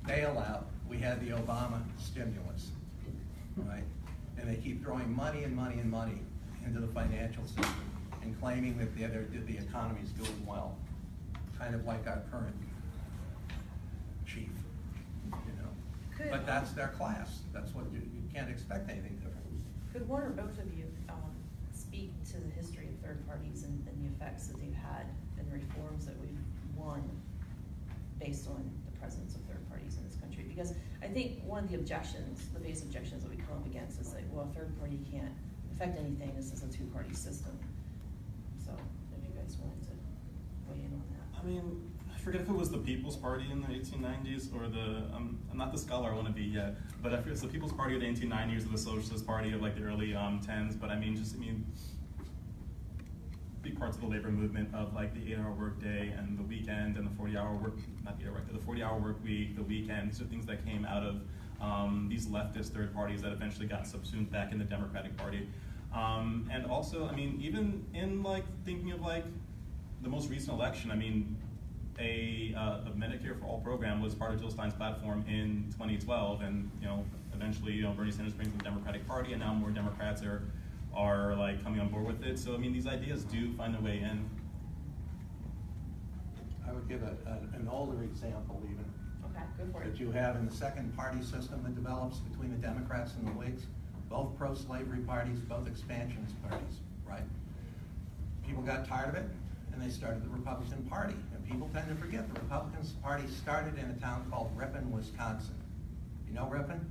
bailout, we had the Obama stimulus, right? And they keep throwing money and money and money into the financial system and claiming that the economy is doing well, kind of like our current chief, But that's their class. That's what you can't expect anything different. Could one or both of you speak to the history of third parties and the effects that they've had and the reforms that we've won based on the presence of third parties in this country? Because I think one of the objections, the base objections that we come up against is like, well, a third party can't affect anything. This is a two-party system. So if you guys wanted to weigh in on that. I mean, I forget if it was the People's Party in the 1890s or I'm not the scholar I want to be yet, but I forget it's the People's Party of the 1890s or the Socialist Party of like the early 10s. But big parts of the labor movement of like the 8-hour workday and the weekend and the 40-hour work, not the 8-hour workday, the 40-hour work week, the weekend. These are things that came out of these leftist third parties that eventually got subsumed back in the Democratic Party. And also, even in like thinking of like the most recent election, a Medicare for All program was part of Jill Stein's platform in 2012, and eventually Bernie Sanders brings the Democratic Party, and now more Democrats are like coming on board with it. So these ideas do find their way in. I would give an older example even. Okay, go for it. That you have in the second party system that develops between the Democrats and the Whigs. both pro-slavery parties, both expansionist parties, right? People got tired of it, and they started the Republican Party. And people tend to forget the Republican Party started in a town called Ripon, Wisconsin. You know Ripon?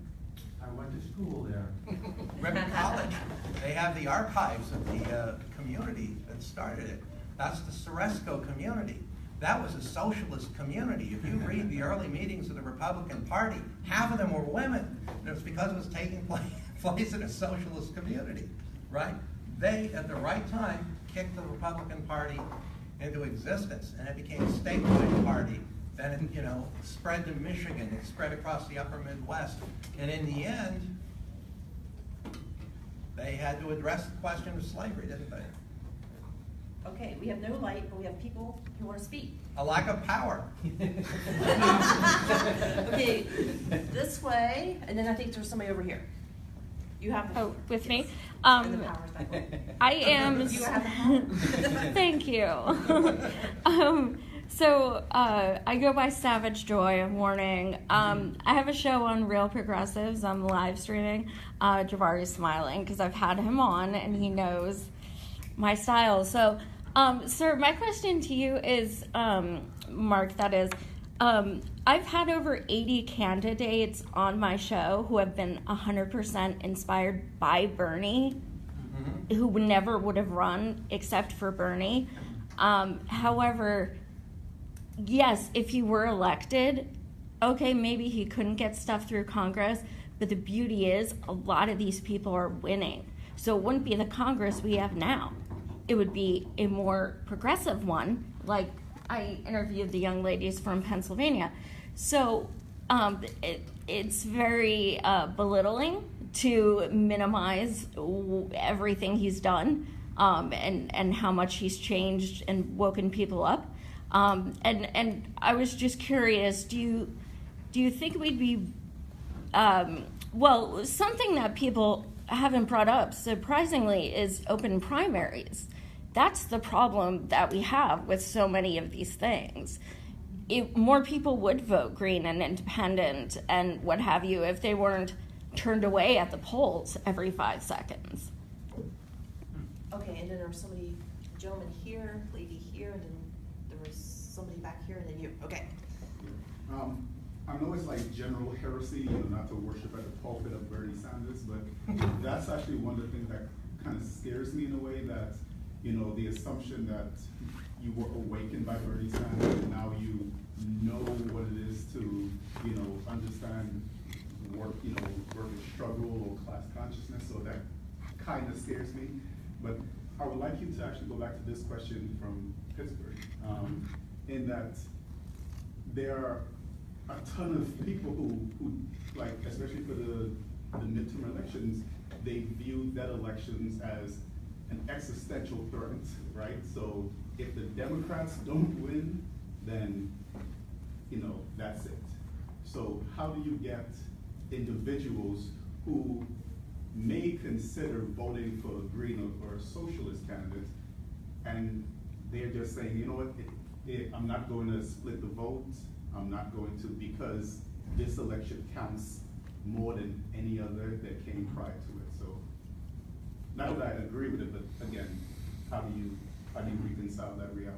I went to school there. Ripon College. They have the archives of the community that started it. That's the Ceresco community. That was a socialist community. If you read the early meetings of the Republican Party, half of them were women. And it was because it was taking place in a socialist community, right? They, at the right time, kicked the Republican Party into existence, and it became a statewide party. Then it, spread to Michigan. It spread across the upper Midwest. And in the end, they had to address the question of slavery, didn't they? Okay, we have no light, but we have people who want to speak. A lack of power. Okay, this way, and then I think there's somebody over here. You have the with me? and the power's back on. I am. You have the power. Thank you. So I go by Savage Joy. Warning. I have a show on Real Progressives. I'm live streaming. Javari's smiling because I've had him on and he knows my style. So, sir, my question to you is, Mark, that is, I've had over 80 candidates on my show who have been 100% inspired by Bernie, who never would have run except for Bernie. However, yes, if he were elected, okay, maybe he couldn't get stuff through Congress, but the beauty is a lot of these people are winning. So it wouldn't be the Congress we have now. It would be a more progressive one, like I interviewed the young ladies from Pennsylvania. So it's very belittling to minimize everything he's done and how much he's changed and woken people up. And I was just curious, do you think we'd be, well, something that people haven't brought up, surprisingly, is open primaries. That's the problem that we have with so many of these things. More people would vote Green and Independent and what have you if they weren't turned away at the polls every 5 seconds. Okay, and then there was somebody, gentleman here, lady here, and then there was somebody back here, and then you. Okay. I know it's like general heresy, not to worship at the pulpit of Bernie Sanders, but that's actually one of the things that kind of scares me in a way, that, the assumption that you were awakened by Bernie Sanders and now you know what it is to, understand work struggle or class consciousness, so that kind of scares me. But I would like you to actually go back to this question from Pittsburgh, in that there are a ton of people who like, especially for the midterm elections, they view that elections as an existential threat, right? So if the Democrats don't win, then, that's it. So how do you get individuals who may consider voting for a Green or a socialist candidate, and they're just saying, you know what, I'm not going to split the vote, I'm not going to, because this election counts more than any other that came prior to it. So, not that I agree with it, but again, how do you reconcile that reality?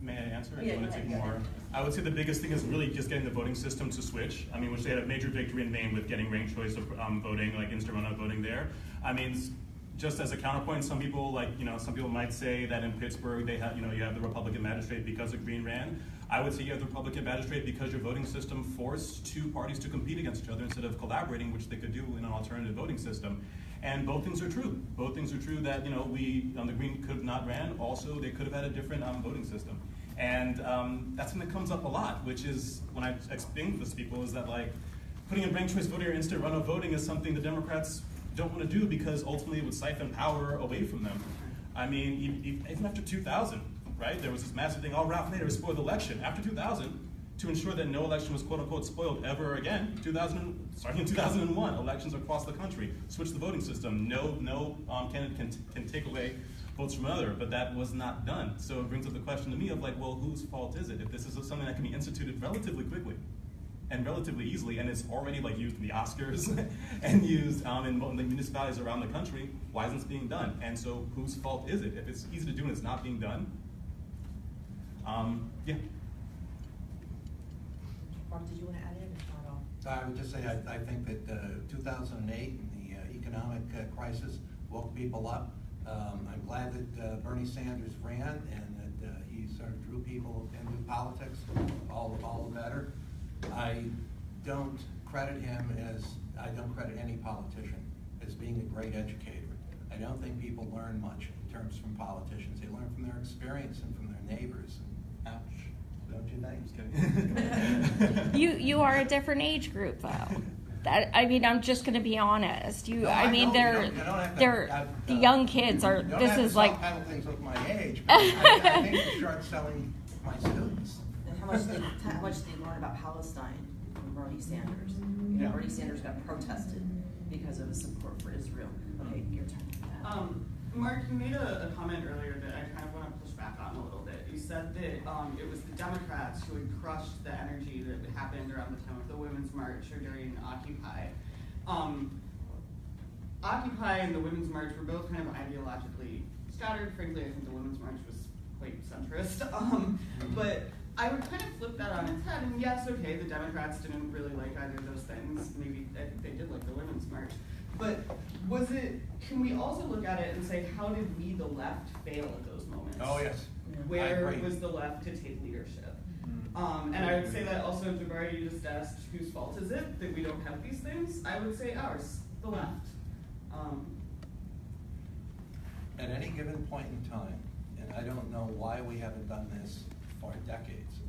May I answer? Yeah, I want to take more. I would say the biggest thing is really just getting the voting system to switch. I mean, which they had a major victory in Maine with getting ranked choice of voting, like instant runoff voting there. I mean, just as a counterpoint, some people might say that in Pittsburgh they have, you have the Republican magistrate because a Green ran. I would say you have the Republican magistrate because your voting system forced two parties to compete against each other instead of collaborating, which they could do in an alternative voting system. And both things are true. Both things are true that, we, the Green could have not ran. Also, they could have had a different voting system. And that's something that comes up a lot, which is, when I explain this to people, is that, like, putting in ranked choice voting or instant runoff voting is something the Democrats don't want to do because ultimately it would siphon power away from them. I mean, even after 2000, right, there was this massive thing, Ralph Nader spoiled the election. After 2000, to ensure that no election was quote-unquote spoiled ever again, starting in 2001, elections across the country switched the voting system. No candidate can take away votes from another, but that was not done. So it brings up the question to me of, like, well, whose fault is it if this is something that can be instituted relatively quickly? and relatively easily, and it's already like used in the Oscars and used in the municipalities around the country. Why isn't this being done? And so whose fault is it? If it's easy to do and it's not being done, yeah. Mark, did you want to add in? If not, I'll. I would just say I think that 2008 and the economic crisis woke people up. I'm glad that Bernie Sanders ran and that he sort of drew people into politics, all the better. I don't credit any politician as being a great educator. I don't think people learn much in terms from politicians. They learn from their experience and from their neighbors. And, ouch, don't you think? Just kidding. You are a different age group, though. I mean, I'm just going to be honest. No, I mean, know, they're the young kids are. Don't This have to is like. self-pedal things with my age. But I think we start selling my students. And how much did they learn about Palestine from Bernie Sanders? You know, Yeah. Bernie Sanders got protested because of his support for Israel. Okay, your turn. Mark, you made a comment earlier that I kind of want to push back on a little bit. You said that it was the Democrats who had crushed the energy that happened around the time of the Women's March or during Occupy. Occupy and the Women's March were both kind of ideologically scattered. Frankly, I think the Women's March was quite centrist. But I would kind of flip that on its head. And yes, okay, the Democrats didn't really like either of those things. Maybe I think they did like the Women's March. But can we also look at it and say, how did we, the left, fail at those moments? Oh, yes. Where was the left to take leadership? And I would say that also, Jabari, you just asked, whose fault is it that we don't have these things? I would say ours, the left. At any given point in time, and I don't know why we haven't done this for decades,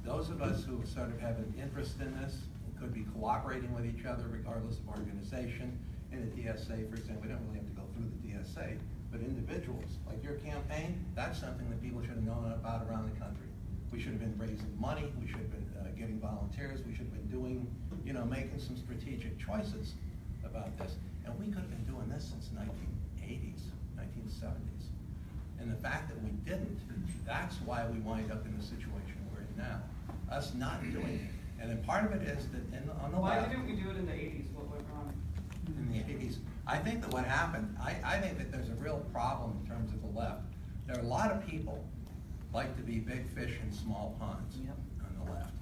those of us who sort of have an interest in this could be cooperating with each other regardless of organization. In the DSA, for example, we don't really have to go through the DSA, but individuals, like your campaign, that's something that people should have known about around the country. We should have been raising money, we should have been getting volunteers, we should have been doing, making some strategic choices about this. And we could have been doing this since the 1980s, 1970s. And the fact that we didn't, that's why we wind up in the situation we're in now. Us not doing it. And then part of it is that on the left. Why didn't we do it in the 80s? What went wrong? In the 80s. I think that what happened, I think that there's a real problem in terms of the left. There are a lot of people like to be big fish in small ponds on the left.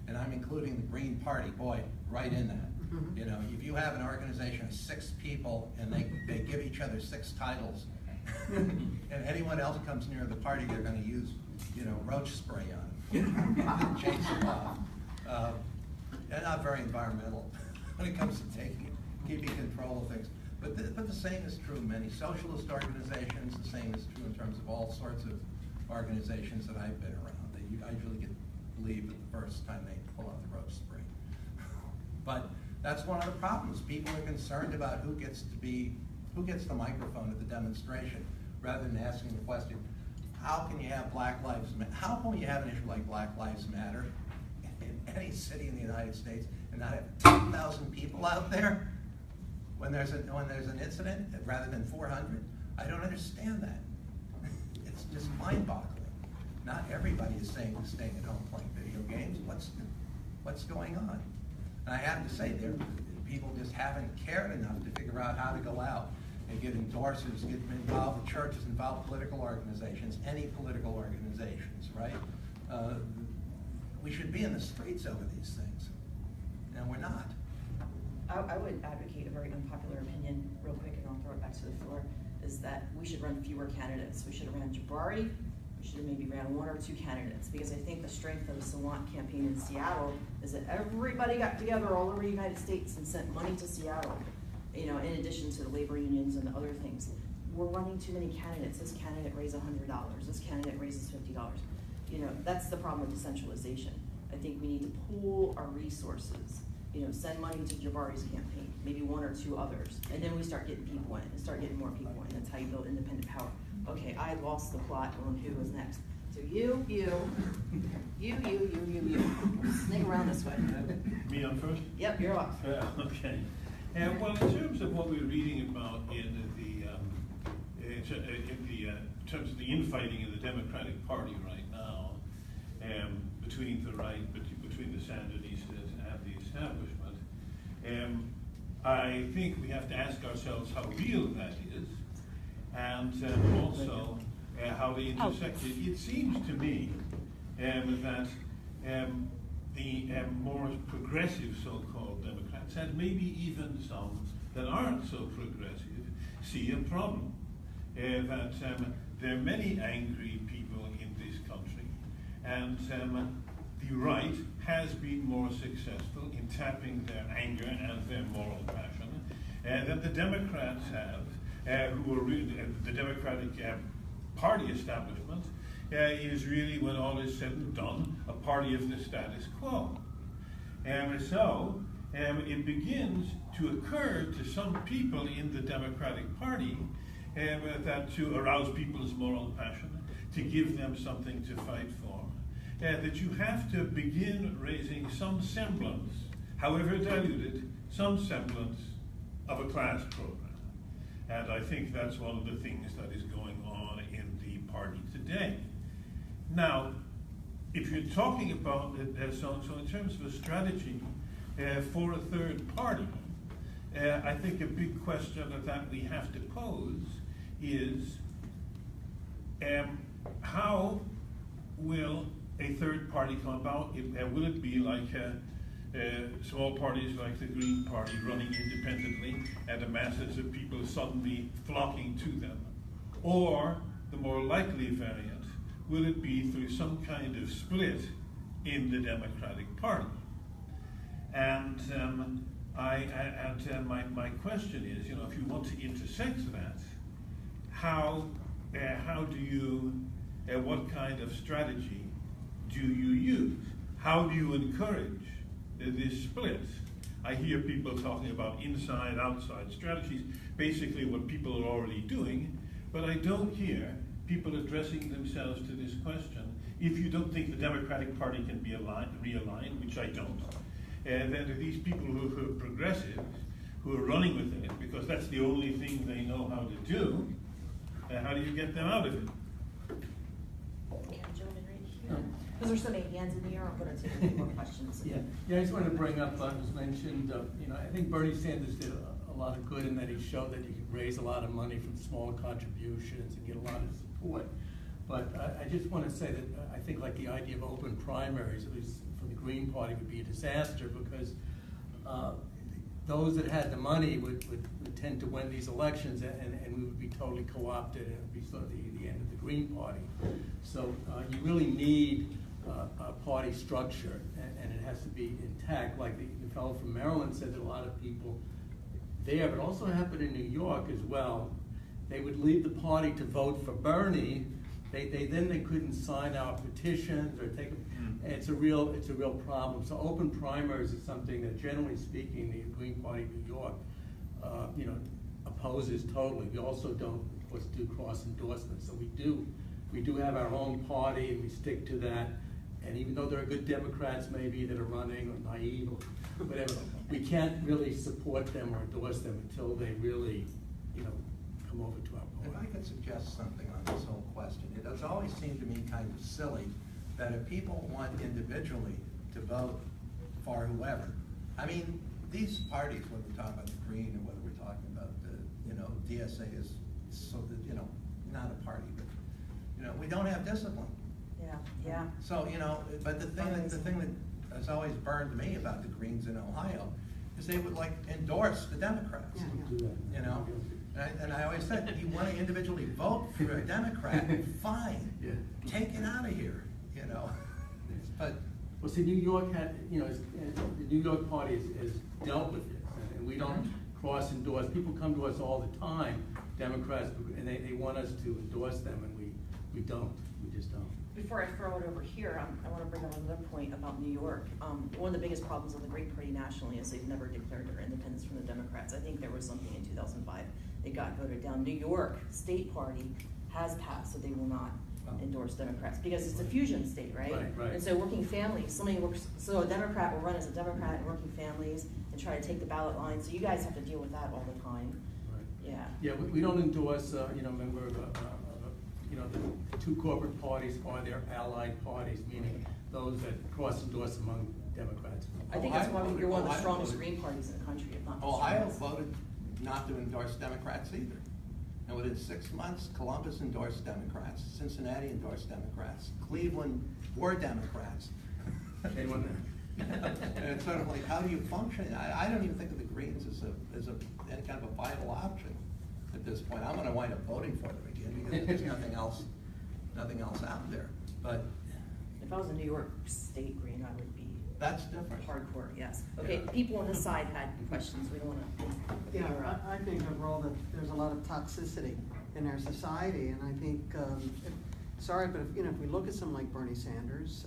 And I'm including the Green Party, boy, right in that. If you have an organization of 6 people and they give each other 6 titles, and anyone else comes near the party, they're going to use, roach spray on them, chase them off. They're not very environmental when it comes to keeping control of things. But the same is true of many socialist organizations. The same is true in terms of all sorts of organizations that I've been around. I usually get leave the first time they pull out the roach spray. But that's one of the problems. People are concerned about who gets the microphone at the demonstration, rather than asking the question, how can you have Black Lives Matter? How can you have an issue like Black Lives Matter in any city in the United States and not have 10,000 people out there when there's an incident rather than 400? I don't understand that. It's just mind-boggling. Not everybody is staying at home playing video games. What's going on? And I have to say, people just haven't cared enough to figure out how to go out and get endorsers, get involved with churches, involved political organizations, any political organizations, right? We should be in the streets over these things, and we're not. I would advocate a very unpopular opinion, real quick, and I'll throw it back to the floor, is that we should run fewer candidates. We should have ran Jabari, we should have maybe ran 1 or 2 candidates, because I think the strength of the Sawant campaign in Seattle is that everybody got together all over the United States and sent money to Seattle, in addition to the labor unions and the other things. We're running too many candidates. This candidate raised $100, this candidate raises $50. That's the problem with decentralization. I think we need to pool our resources. Send money to Jabari's campaign, maybe 1 or 2 others, and then we start getting people in, and start getting more people in. That's how you build independent power. Okay, I lost the plot on who was next. So you. Sneak around this way. Me on first? Yep, you're off. Okay. Well, in terms of what we're reading about in terms of the infighting in the Democratic Party right now, between the right, between between the Sandinistas and the establishment. I think we have to ask ourselves how real that is, and also how they intersect. It seems to me that the more progressive so-called Democrats, and maybe even some that aren't so progressive, see a problem. That there are many angry people in this country, and the right has been more successful in tapping their anger and their moral passion than the Democrats have, who are really, the Democratic Party establishment is really, when all is said and done, a party of the status quo. So it begins to occur to some people in the Democratic Party that to arouse people's moral passion, to give them something to fight for, that you have to begin raising some semblance, however diluted, some semblance of a class program. And I think that's one of the things that is going on in the party today. Now, if you're talking about it, so in terms of a strategy for a third party, I think a big question that we have to pose is how will a third party come about? Will it be like small parties like the Green Party running independently and the masses of people suddenly flocking to them? Or the more likely variant, will it be through some kind of split in the Democratic Party? And my question is, if you want to intersect that, how do you, what kind of strategy do you use? How do you encourage this split? I hear people talking about inside-outside strategies, basically what people are already doing, but I don't hear people addressing themselves to this question. If you don't think the Democratic Party can be realigned, which I don't, then are these people who are progressives, who are running with it, because that's the only thing they know how to do, how do you get them out of it? Because there's so many hands in the air, I'm going to take a few more questions. Yeah, I just wanted to bring up, it was mentioned, I think Bernie Sanders did a lot of good in that he showed that you could raise a lot of money from small contributions and get a lot of support. But I just want to say that I think like the idea of open primaries, at least for the Green Party, would be a disaster, because those that had the money would tend to win these elections, and we would be totally co-opted, and it would be sort of the end of the Green Party. So you really need a party structure, and it has to be intact. Like the fellow from Maryland said that a lot of people there, but also happened in New York as well, they would leave the party to vote for Bernie. They couldn't sign our petitions or take. It's a real problem. So open primaries is something that, generally speaking, the Green Party of New York, opposes totally. We also don't, of course, do cross endorsements. So we do have our own party, and we stick to that. And even though there are good Democrats maybe that are running, or naive, or whatever, we can't really support them or endorse them until they really, come over to our party. If I could suggest something on this whole question, it has always seemed to me kind of silly that if people want individually to vote for whoever, I mean, these parties, whether we're talking about the Green or whether we're talking about the, DSA is so that, not a party, but, we don't have discipline. Yeah. So, but the thing that has always burned me about the Greens in Ohio is they would endorse the Democrats. And I always said, if you want to individually vote for a Democrat, fine, take it out of here, But well, see, New York had, the New York Party has dealt with this, and we don't cross endorse. People come to us all the time, Democrats, and they want us to endorse them, and we don't. We just don't. Before I throw it over here, I want to bring up another point about New York. One of the biggest problems of the Green Party nationally is they've never declared their independence from the Democrats. I think there was something in 2005. They got voted down. New York State Party has passed, so they will not endorse Democrats, because it's a fusion state, right? Right. And so working families, so a Democrat will run as a Democrat in working families and try to take the ballot line. So you guys have to deal with that all the time. Right. Yeah. Yeah, we don't endorse, member of, the two corporate parties are their allied parties, meaning those that cross-endorse among Democrats. I think that's why you're one of the Ohio strongest voted- green parties in the country, if not the Ohio strongest. voted not to endorse Democrats either. And within 6 months, Columbus endorsed Democrats, Cincinnati endorsed Democrats, Cleveland were Democrats. Anyone And it's sort of like, how do you function? I don't even think of the Greens as any kind of a vital option at this point. I'm gonna wind up voting for them again because there's nothing else out there. But If I was a New York State Green, I would be that's different. hardcore, yes. Okay, Yeah. people on this side had questions, we don't wanna Yeah, interrupt. I think overall that there's a lot of toxicity in our society, and I think, if we look at someone like Bernie Sanders,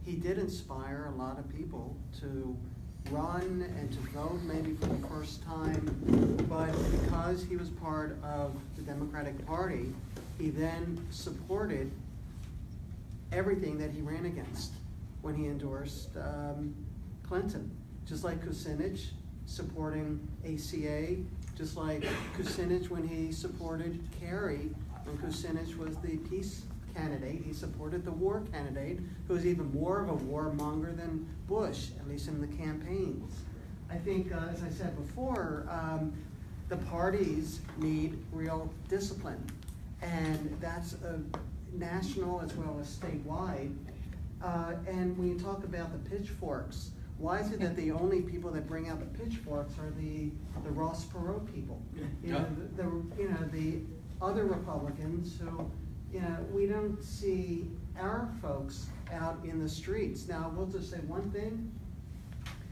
he did inspire a lot of people to run and to vote maybe for the first time, but because he was part of the Democratic Party, he then supported everything that he ran against when he endorsed Clinton. Just like Kucinich supporting ACA, just like Kucinich when he supported Kerry, when Kucinich was the peace candidate, he supported the war candidate, who was even more of a warmonger than Bush, at least in the campaigns. I think, as I said before, the parties need real discipline, and that's national as well as statewide. And when you talk about the pitchforks, why is it that the only people that bring out the pitchforks are the Ross Perot people? The other Republicans who, we don't see our folks out in the streets. Now, we'll just say one thing.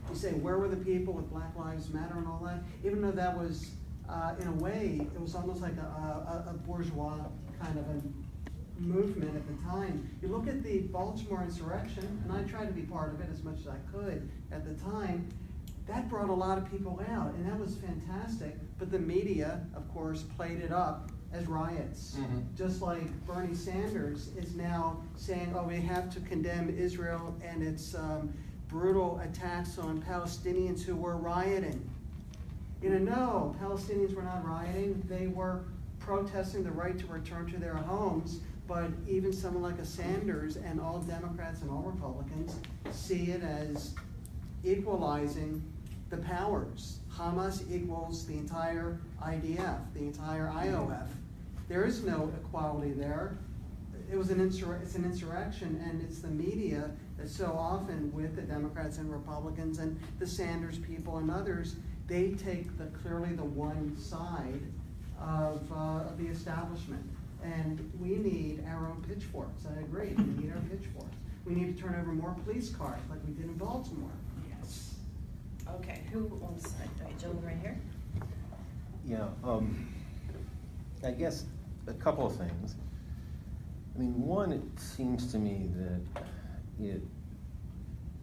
You say, where were the people with Black Lives Matter and all that? Even though that was, in a way, it was almost like a bourgeois kind of a movement at the time. You look at the Baltimore insurrection, and I tried to be part of it as much as I could at the time. That brought a lot of people out, and that was fantastic. But the media, of course, played it up as riots. Mm-hmm. Just like Bernie Sanders is now saying, oh, we have to condemn Israel and its brutal attacks on Palestinians who were rioting. No, Palestinians were not rioting. They were protesting the right to return to their homes. But even someone like a Sanders and all Democrats and all Republicans see it as equalizing the powers. Hamas equals the entire IDF, the entire IOF. There is no equality there. It's an insurrection, and it's the media that so often, with the Democrats and Republicans and the Sanders people and others, they take clearly the one side of the establishment. And we need our own pitchforks. I agree. We need our pitchforks. We need to turn over more police cars like we did in Baltimore. Yes. Okay, who on the side? Okay, gentleman right here. Yeah, I guess a couple of things. I mean, one, it seems to me that it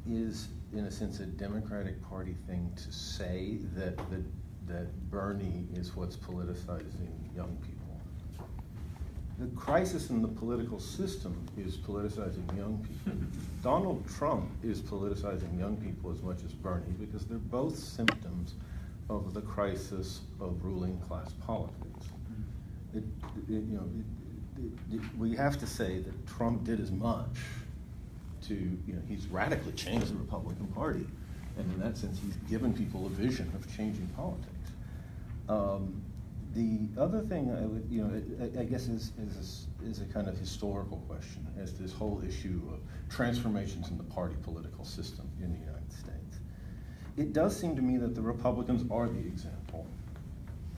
is, in a sense, a Democratic Party thing to say that Bernie is what's politicizing young people. The crisis in the political system is politicizing young people. Donald Trump is politicizing young people as much as Bernie because they're both symptoms of the crisis of ruling class politics. We have to say that Trump did as much to, he's radically changed the Republican Party. And in that sense, he's given people a vision of changing politics. The other thing I would, I guess is a kind of historical question as to this whole issue of transformations in the party political system in the United States. It does seem to me that the Republicans are the example,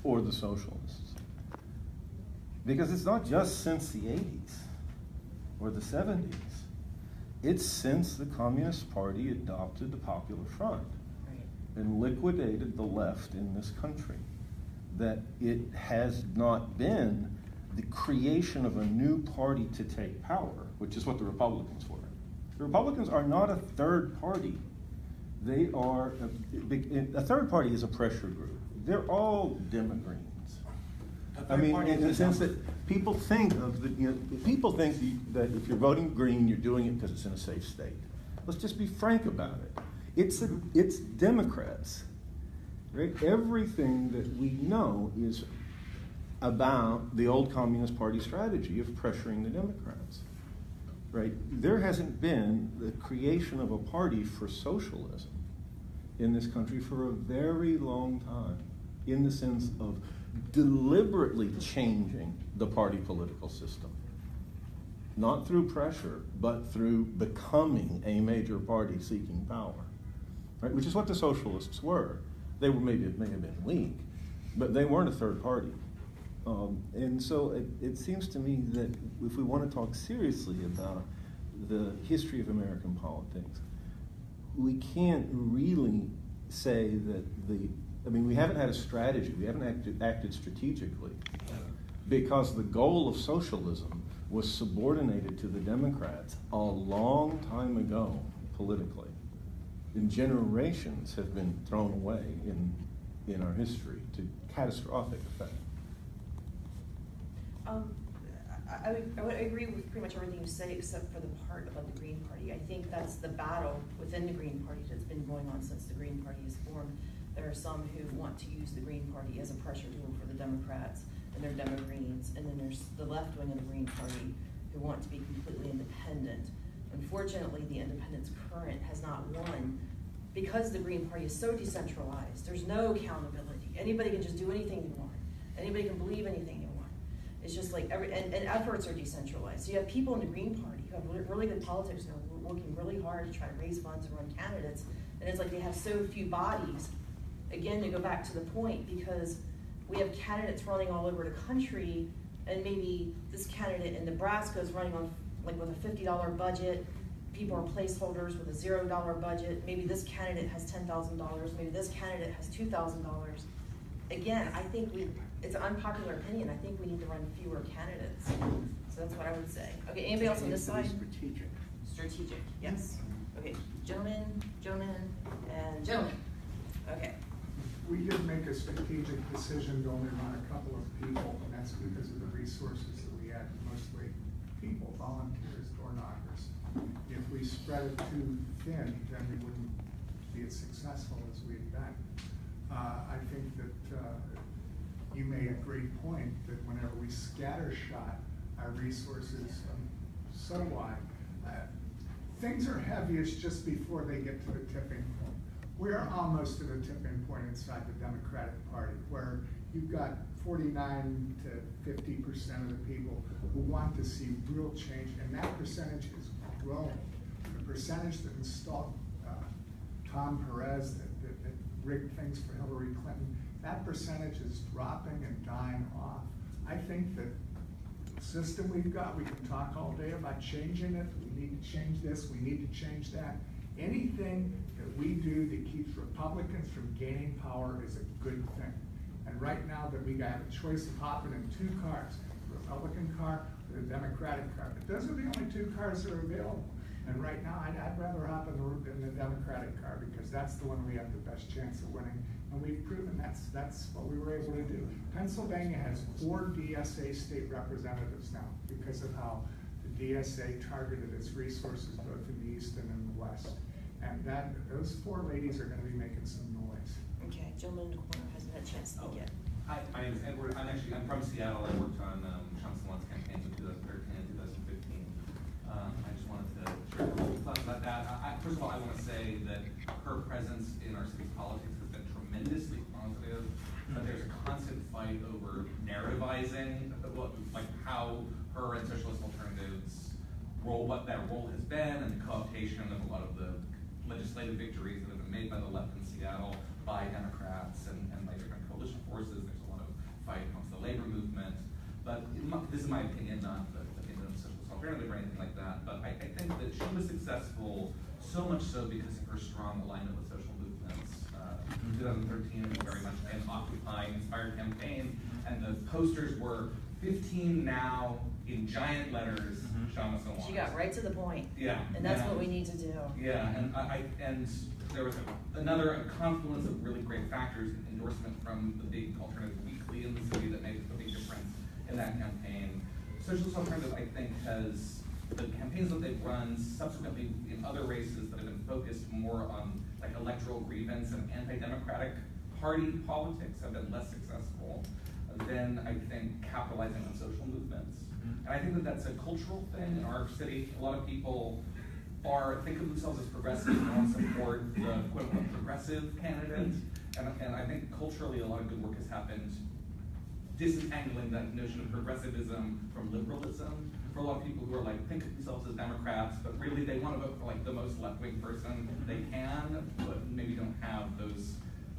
or the socialists. Because it's not just since the 80s or the 70s. It's since the Communist Party adopted the Popular Front and liquidated the left in this country that it has not been the creation of a new party to take power, which is what the Republicans were. The Republicans are not a third party. They are, a third party is a pressure group. They're all Demogreens. I mean, in the sense that people think of people think that if you're voting Green, you're doing it because it's in a safe state. Let's just be frank about it. It's Democrats. Right? Everything that we know is about the old Communist Party strategy of pressuring the Democrats. right? There hasn't been the creation of a party for socialism in this country for a very long time, in the sense of deliberately changing the party political system. Not through pressure, but through becoming a major party seeking power, right? Which is what the socialists were. They were may have been weak, but they weren't a third party. And so it seems to me that if we want to talk seriously about the history of American politics, we can't really say that we haven't had a strategy, we haven't acted strategically, because the goal of socialism was subordinated to the Democrats a long time ago politically. And generations have been thrown away in our history to catastrophic effect. I would agree with pretty much everything you say, except for the part about the Green Party. I think that's the battle within the Green Party that's been going on since the Green Party is formed. There are some who want to use the Green Party as a pressure tool for the Democrats, and they're Demo-Greens, and then there's the left wing of the Green Party who want to be completely independent. Unfortunately, the independence current has not won because the Green Party is so decentralized. There's no accountability. Anybody can just do anything they want. Anybody can believe anything they want. It's just like and efforts are decentralized. So you have people in the Green Party who have really good politics and are working really hard to try to raise funds and run candidates, and it's like they have so few bodies. Again, to go back to the point, because we have candidates running all over the country, and maybe this candidate in Nebraska is running on with a $50 budget. People are placeholders with a $0 budget. Maybe this candidate has $10,000. Maybe this candidate has $2,000. Again, I think it's an unpopular opinion. I think we need to run fewer candidates. So that's what I would say. Okay, anybody else on this side? Strategic. Strategic, yes. Okay, gentlemen, and gentlemen. Okay. We did make a strategic decision to only run a couple of people, and that's because of the resources that we had, mostly people, volunteers, door knockers. If we spread it too thin, then we wouldn't be as successful as we've been. I think that you made a great point that whenever we scattershot our resources so wide, things are heaviest just before they get to the tipping point. We're almost at a tipping point inside the Democratic Party, where you've got 49 to 50% of the people who want to see real change, and that percentage is growing. The percentage that installed Tom Perez, that rigged things for Hillary Clinton, that percentage is dropping and dying off. I think that the system we've got, we can talk all day about changing it. We need to change this, we need to change that. Anything that we do that keeps Republicans from gaining power is a good thing. And right now that we have a choice of hopping in two cars, the Republican car or the Democratic car. But those are the only two cars that are available. And right now, I'd rather hop in the Democratic car, because that's the one we have the best chance of winning. And we've proven that's what we were able to do. Pennsylvania has 4 DSA state representatives now because of how the DSA targeted its resources both in the East and in the West. And those 4 ladies are going to be making some noise. Okay, gentleman in the corner hasn't had a chance to speak yet. Hi, my name is Edward. I'm from Seattle. I worked on Sean Salon's campaigns in 2013 and 2015. I just wanted to share a little thoughts about that. First of all, I want to say that her presence in our city's politics has been tremendously positive, but there's a constant fight over narrativizing like how her and socialist alternatives what that role has been, and the co-optation of a lot of the legislative victories that have been made by the left in Seattle by Democrats and by different coalition forces. There's a lot of fight amongst the labor movement. But this is my opinion, not the opinion of socialist alternative or anything like that. But I think that she was successful, so much so because of her strong alignment with social movements. 2013 was very much an Occupy inspired campaign, and the posters were 15 now in giant letters. Sean Salon. She got right to the point. Yeah, and that's what we need to do. Yeah, and there was another confluence of really great factors, endorsement from the big alternative weekly in the city that made a big difference in that campaign. Socialist Alternative, I think, has the campaigns that they've run subsequently in other races that have been focused more on like electoral grievance and anti-democratic party politics have been less successful than, I think, capitalizing on social movements. And I think that that's a cultural thing in our city. A lot of people think of themselves as progressive and want to support the quote-unquote progressive candidate. And I think culturally a lot of good work has happened disentangling that notion of progressivism from liberalism. For a lot of people who are think of themselves as Democrats, but really they want to vote for the most left-wing person they can, but maybe don't have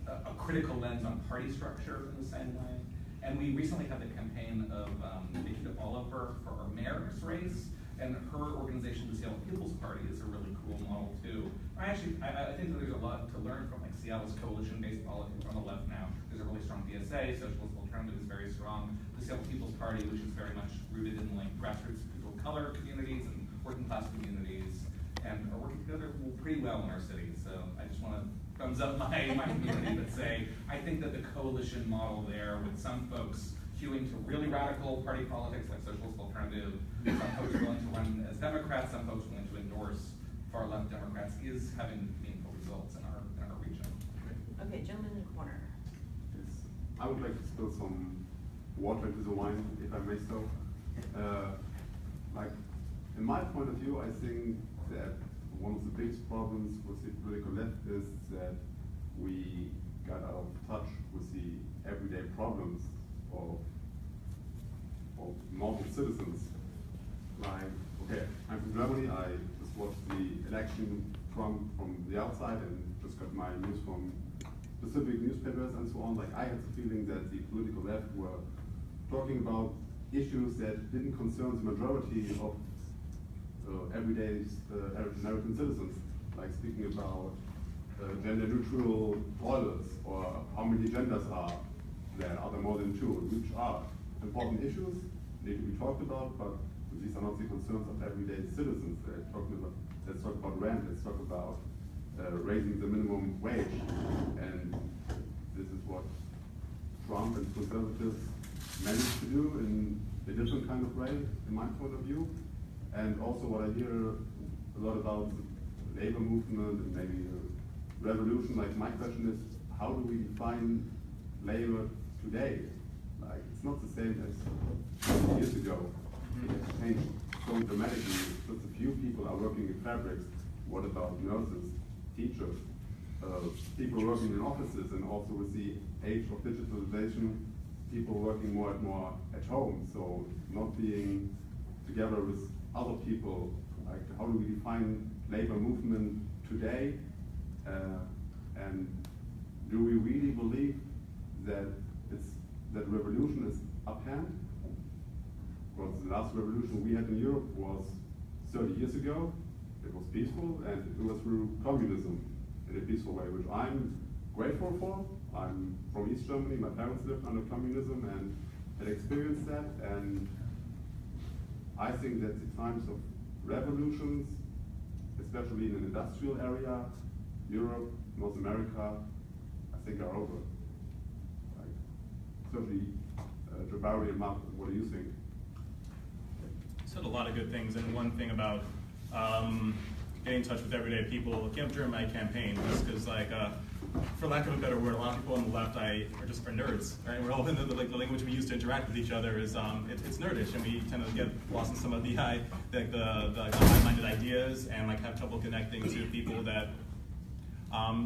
a critical lens on party structure in the same way. And we recently had the campaign of Nikita Oliver for our mayor's race, and her organization, the Seattle People's Party, is a really cool model too. I think that there's a lot to learn from Seattle's coalition-based politics on the left now. There's a really strong DSA, Socialist Alternative is very strong. The Seattle People's Party, which is very much rooted in grassroots people of color communities and working class communities, and are working together pretty well in our city. So I just want to thumbs up my community, but say I think that the coalition model there, with some folks hewing to really radical party politics like Socialist Alternative, some folks willing to run as Democrats, some folks willing to endorse far left Democrats, is having meaningful results in our region. Okay, gentleman in the corner. Yes. I would like to spill some water into the wine, if I may so. In my point of view, I think that one of the biggest problems with the political left is that we got out of touch with the everyday problems of normal citizens. Okay, I'm from Germany, I just watched the election from the outside and just got my news from specific newspapers and so on. I had the feeling that the political left were talking about issues that didn't concern the majority of everyday American citizens, like speaking about gender-neutral toilets, or how many genders are there more than two, which are important issues, need to be talked about, but these are not the concerns of everyday citizens. Let's talk about rent, let's talk about raising the minimum wage, and this is what Trump and conservatives managed to do in a different kind of way, in my point of view. And also what I hear a lot about the labor movement and maybe the revolution, my question is, how do we define labor today? It's not the same as years ago. It has changed so dramatically. Just a few people are working in fabrics. What about nurses, teachers, people working in offices, and also with the age of digitalization, people working more and more at home, so not being together with other people. How do we define labor movement today? And do we really believe that that revolution is uphand? Because the last revolution we had in Europe was 30 years ago. It was peaceful, and it was through communism in a peaceful way, which I'm grateful for. I'm from East Germany. My parents lived under communism and had experienced that. And I think that the times of revolutions, especially in an industrial area, Europe, North America, I think are over. Certainly, Jabari and Mark, what do you think? Said a lot of good things, and one thing about getting in touch with everyday people came up during my campaign, just because, for lack of a better word, a lot of people on the left are nerds, right? We're all in the language we use to interact with each other is it's nerdish, and we tend to get lost in some of the high-minded ideas and have trouble connecting to people that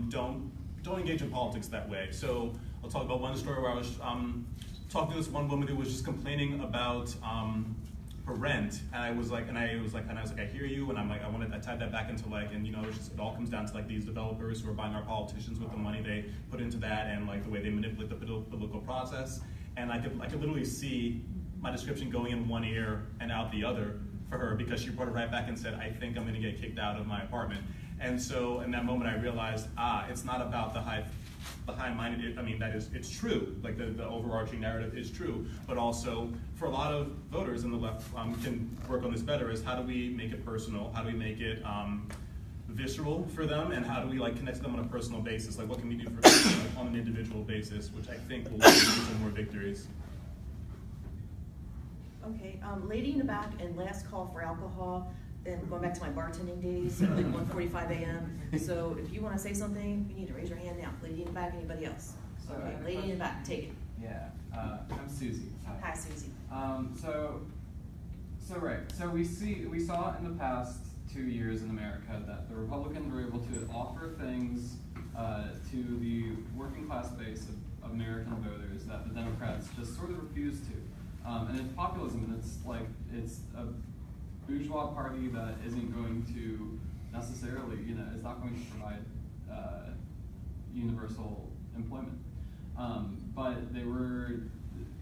don't engage in politics that way. So I'll talk about one story where I was talking to this one woman who was just complaining about her rent, and I was like, I hear you, and I tied that back into it all comes down to these developers who are buying our politicians with the money they put into that, and the way they manipulate the political process, and I could literally see my description going in one ear and out the other for her, because she brought it right back and said, I think I'm going to get kicked out of my apartment. And so in that moment I realized, it's not about the high-minded, it's true, the overarching narrative is true, but also for a lot of voters in the left can work on this better, is how do we make it personal, how do we make it visceral for them, and how do we connect to them on a personal basis, what can we do for on an individual basis, which I think will lead to some more victories. Okay, lady in the back, and last call for alcohol. And going back to my bartending days, 1:45 a.m. So if you want to say something, you need to raise your hand now. Lady in the back, anybody else? Okay, lady in the back, take it. Yeah, I'm Susie. Hi, Susie. So So we saw in the past 2 years in America that the Republicans were able to offer things to the working class base of American voters that the Democrats just sort of refused to. And it's populism, and it's a bourgeois party that isn't going to necessarily, it's not going to provide universal employment. But they were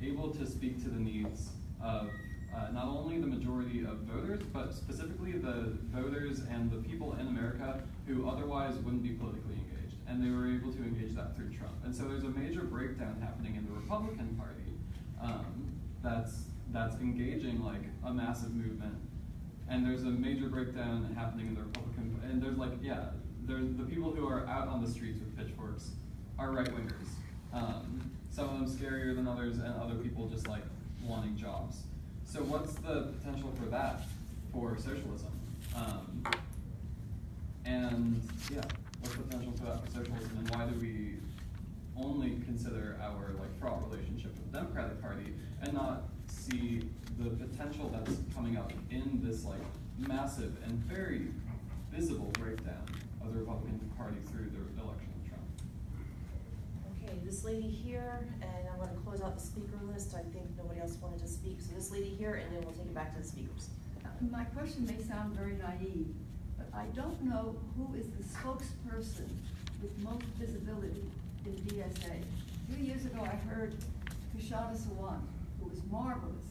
able to speak to the needs of not only the majority of voters, but specifically the voters and the people in America who otherwise wouldn't be politically engaged. And they were able to engage that through Trump. And so there's a major breakdown happening in the Republican Party that's engaging like a massive movement. And there's a major breakdown happening in the Republican, and there's the people who are out on the streets with pitchforks are right-wingers. Some of them scarier than others, and other people just like wanting jobs. So what's the potential for that, for socialism? What's the potential for that for socialism, and why do we only consider our fraught relationship with the Democratic Party and not see the potential that's coming up in this massive and very visible breakdown of the Republican Party through the election of Trump? Okay, this lady here, and I'm going to close out the speaker list. I think nobody else wanted to speak. So this lady here, and then we'll take it back to the speakers. My question may sound very naive, but I don't know who is the spokesperson with most visibility in DSA. 2 years ago, I heard Kishada Sawant, who was marvelous,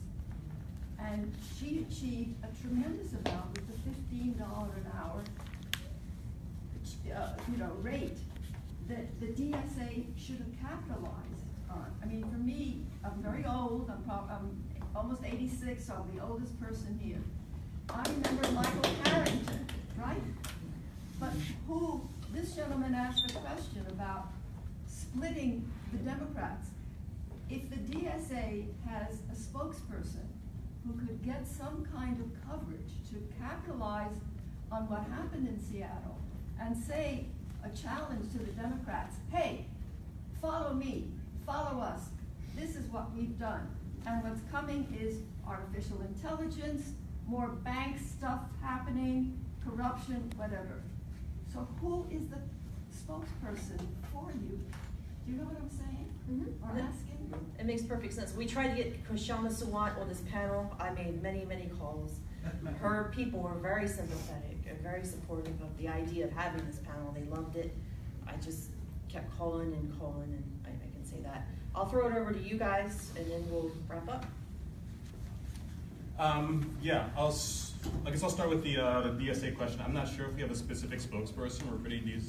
and she achieved a tremendous amount with the $15 an hour, rate that the DSA should have capitalized on. I mean, for me, I'm very old. I'm almost 86, so I'm the oldest person here. I remember Michael Harrington, right? But this gentleman asked a question about splitting the Democrats. If the DSA has a spokesperson who could get some kind of coverage to capitalize on what happened in Seattle and say a challenge to the Democrats, hey, follow me, follow us, this is what we've done. And what's coming is artificial intelligence, more bank stuff happening, corruption, whatever. So who is the spokesperson for you? Do you know what I'm saying? Or asking? It makes perfect sense. We tried to get Kishana Sawant on this panel. I made many, many calls. Her people were very sympathetic and very supportive of the idea of having this panel. They loved it. I just kept calling, and I can say that. I'll throw it over to you guys, and then we'll wrap up. I guess I'll start with the DSA question. I'm not sure if we have a specific spokesperson. We're pretty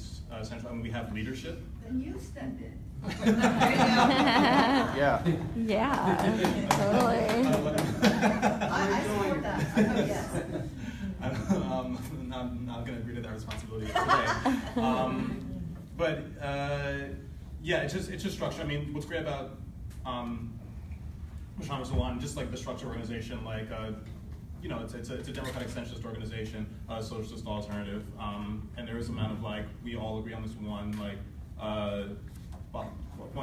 central. I mean, we have leadership. Then you step in. Yeah. Yeah, totally. I support that. I vote yes. I'm not going to agree to that responsibility today. It's just structure. I mean, what's great about Kishana Sawant, just like the structure organization, it's a democratic centrist organization, socialist alternative, and there is a amount of we all agree on this one point,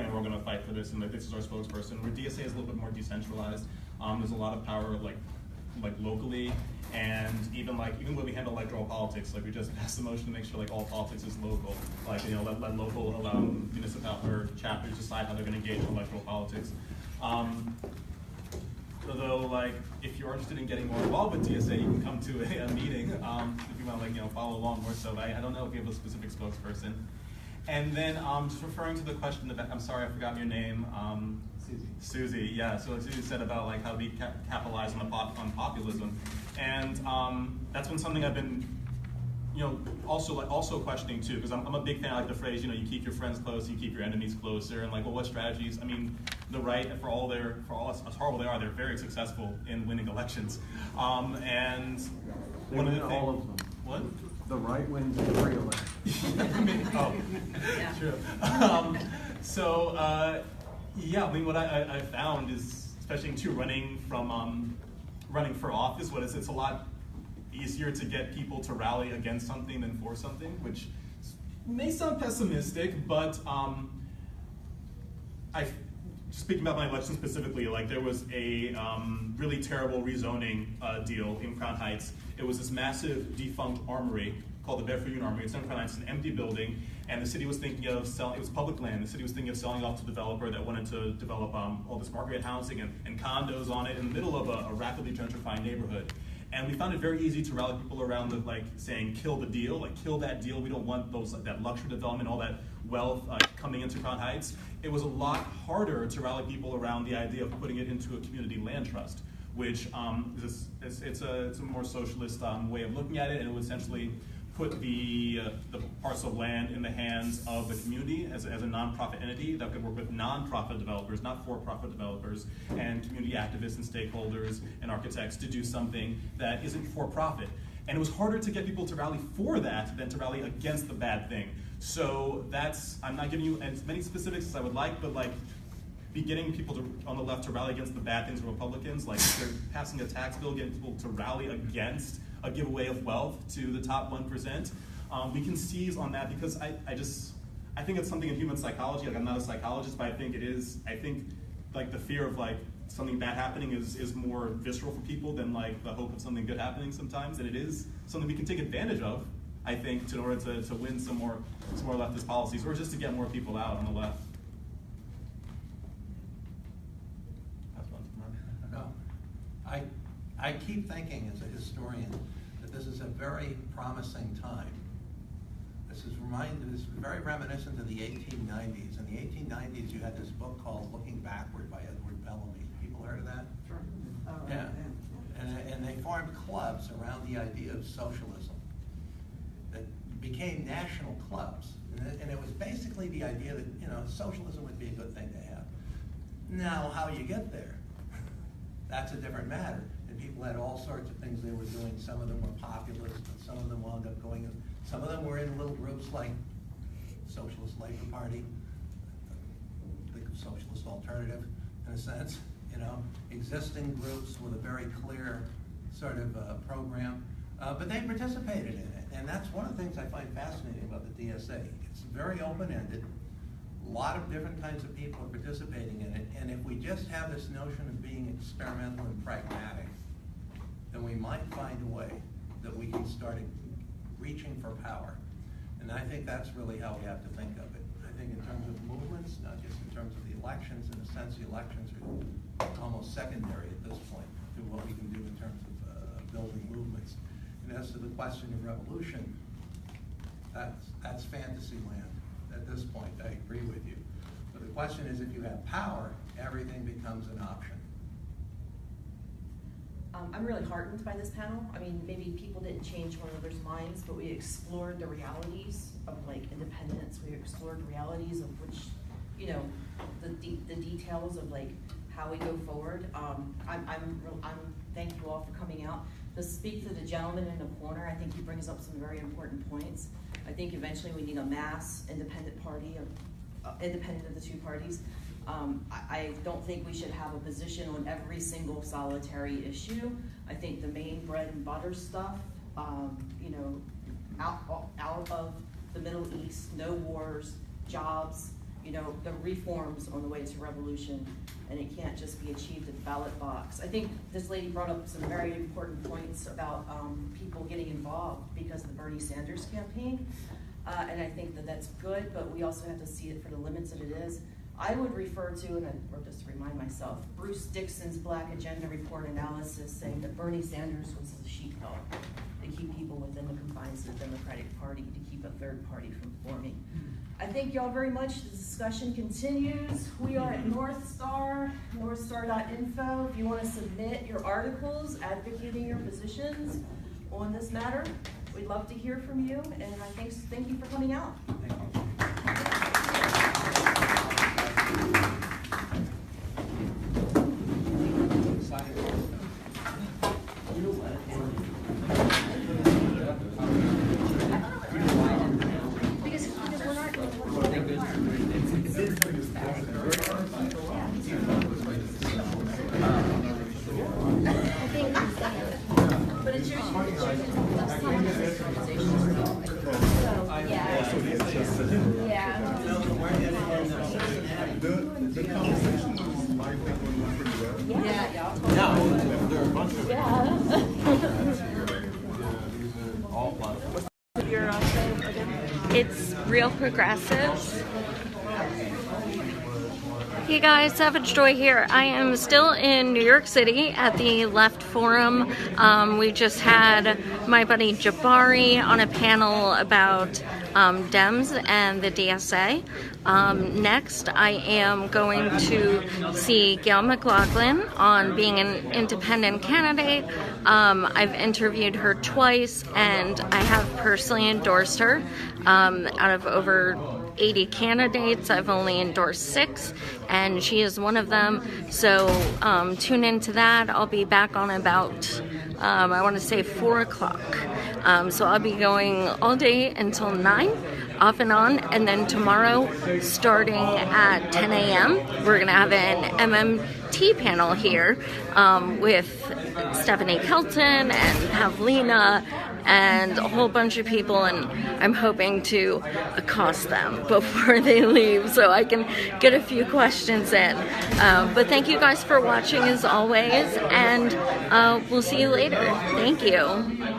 and we're going to fight for this, and this is our spokesperson. Where DSA is a little bit more decentralized. There's a lot of power locally, and even when we handle electoral politics, we just passed the motion to make sure all politics is local. Let local municipal or chapters decide how they're going to engage in electoral politics. Although, if you're interested in getting more involved with DSA, you can come to a meeting if you want to, follow along more. So I don't know if we have a specific spokesperson. And then just referring to the question about, I'm sorry, I forgot your name. Susie. Yeah. So Susie said about how we capitalize on populism, and that's been something I've been, also questioning too, because I'm a big fan of the phrase, you keep your friends close, you keep your enemies closer, and what strategies? I mean, the right, for all as horrible they are, they're very successful in winning elections, and they one of win the all things. of them. What? The right wins every election. Yeah. True. What I found is, especially too, running for office, it's a lot easier to get people to rally against something than for something, which may sound pessimistic, but speaking about my election specifically, like there was a really terrible rezoning deal in Crown Heights. It was this massive defunct armory called the Bedford Union Armory. It's in Crown Heights, an empty building, and the city was thinking of selling. It was public land. The city was thinking of selling off to a developer that wanted to develop all this market rate housing and condos on it in the middle of a rapidly gentrifying neighborhood. And we found it very easy to rally people around the, like saying, kill the deal, like kill that deal. We don't want that luxury development, all that wealth coming into Crown Heights. It was a lot harder to rally people around the idea of putting it into a community land trust, which it's a more socialist way of looking at it, and it would essentially put the parcel of land in the hands of the community as a nonprofit entity that could work with nonprofit developers, not for-profit developers, and community activists and stakeholders and architects to do something that isn't for-profit. And it was harder to get people to rally for that than to rally against the bad thing. So I'm not giving you as many specifics as I would like, but like getting people on the left to rally against the bad things of Republicans, like they're passing a tax bill, getting people to rally against a giveaway of wealth to the top 1%. We can seize on that because I think it's something in human psychology. Like I'm not a psychologist, but I think like the fear of like something bad happening is more visceral for people than like the hope of something good happening sometimes, and it is something we can take advantage of, I think, in order to win some more leftist policies, or just to get more people out on the left. I keep thinking as a historian that this is a very promising time. This is very reminiscent of the 1890s. In the 1890s, you had this book called Looking Backward by Edward Bellamy. People heard of that? Sure. Yeah. And they formed clubs around the idea of socialism that became national clubs. And it was basically the idea that, socialism would be a good thing to have. Now, how you get there, that's a different matter. And people had all sorts of things they were doing. Some of them were populist, but some of them wound up going, some of them were in little groups like Socialist Labor Party, the Socialist Alternative, in a sense, existing groups with a very clear sort of program, but they participated in it. And that's one of the things I find fascinating about the DSA. It's very open-ended. A lot of different kinds of people are participating in it, and if we just have this notion of being experimental and pragmatic, then we might find a way that we can start reaching for power. And I think that's really how we have to think of it. I think in terms of movements, not just in terms of the elections. In a sense, the elections are almost secondary at this point to what we can do in terms of building movements. And as to the question of revolution, that's fantasy land at this point. I agree with you. But the question is, if you have power, everything becomes an option. I'm really heartened by this panel. I mean, maybe people didn't change one another's minds, but we explored the realities of like independence. We explored the realities of which, the details of like how we go forward. I'm thank you all for coming out. To speak to the gentleman in the corner, I think he brings up some very important points. I think eventually we need a mass independent party, independent of the two parties. I don't think we should have a position on every single solitary issue. I think the main bread and butter stuff, out of the Middle East, no wars, jobs, the reforms on the way to revolution, and it can't just be achieved at the ballot box. I think this lady brought up some very important points about people getting involved because of the Bernie Sanders campaign, and I think that that's good, but we also have to see it for the limits that it is. I would refer to, or just to remind myself, Bruce Dixon's Black Agenda Report analysis saying that Bernie Sanders was a sheepdog to keep people within the confines of the Democratic Party, to keep a third party from forming. I thank y'all very much. The discussion continues. We are at North Star, northstar.info. If you want to submit your articles advocating your positions on this matter, we'd love to hear from you, and I thank you for coming out. The conversation was It's Real Progressives. Hey guys, Savage Joy here. I am still in New York City at the Left Forum. We just had my buddy Jabari on a panel about Dems and the DSA. Next, I am going to see Gail McLaughlin on being an independent candidate. I've interviewed her twice, and I have personally endorsed her. Out of over 80 candidates, I've only endorsed 6, and she is one of them. So tune into that. I'll be back on about, I want to say 4 o'clock. So I'll be going all day until 9, off and on, and then tomorrow, starting at 10 a.m., we're going to have an MMT panel here with Stephanie Kelton and Pavlina and a whole bunch of people, and I'm hoping to accost them before they leave so I can get a few questions in. But thank you guys for watching as always, and we'll see you later. Thank you.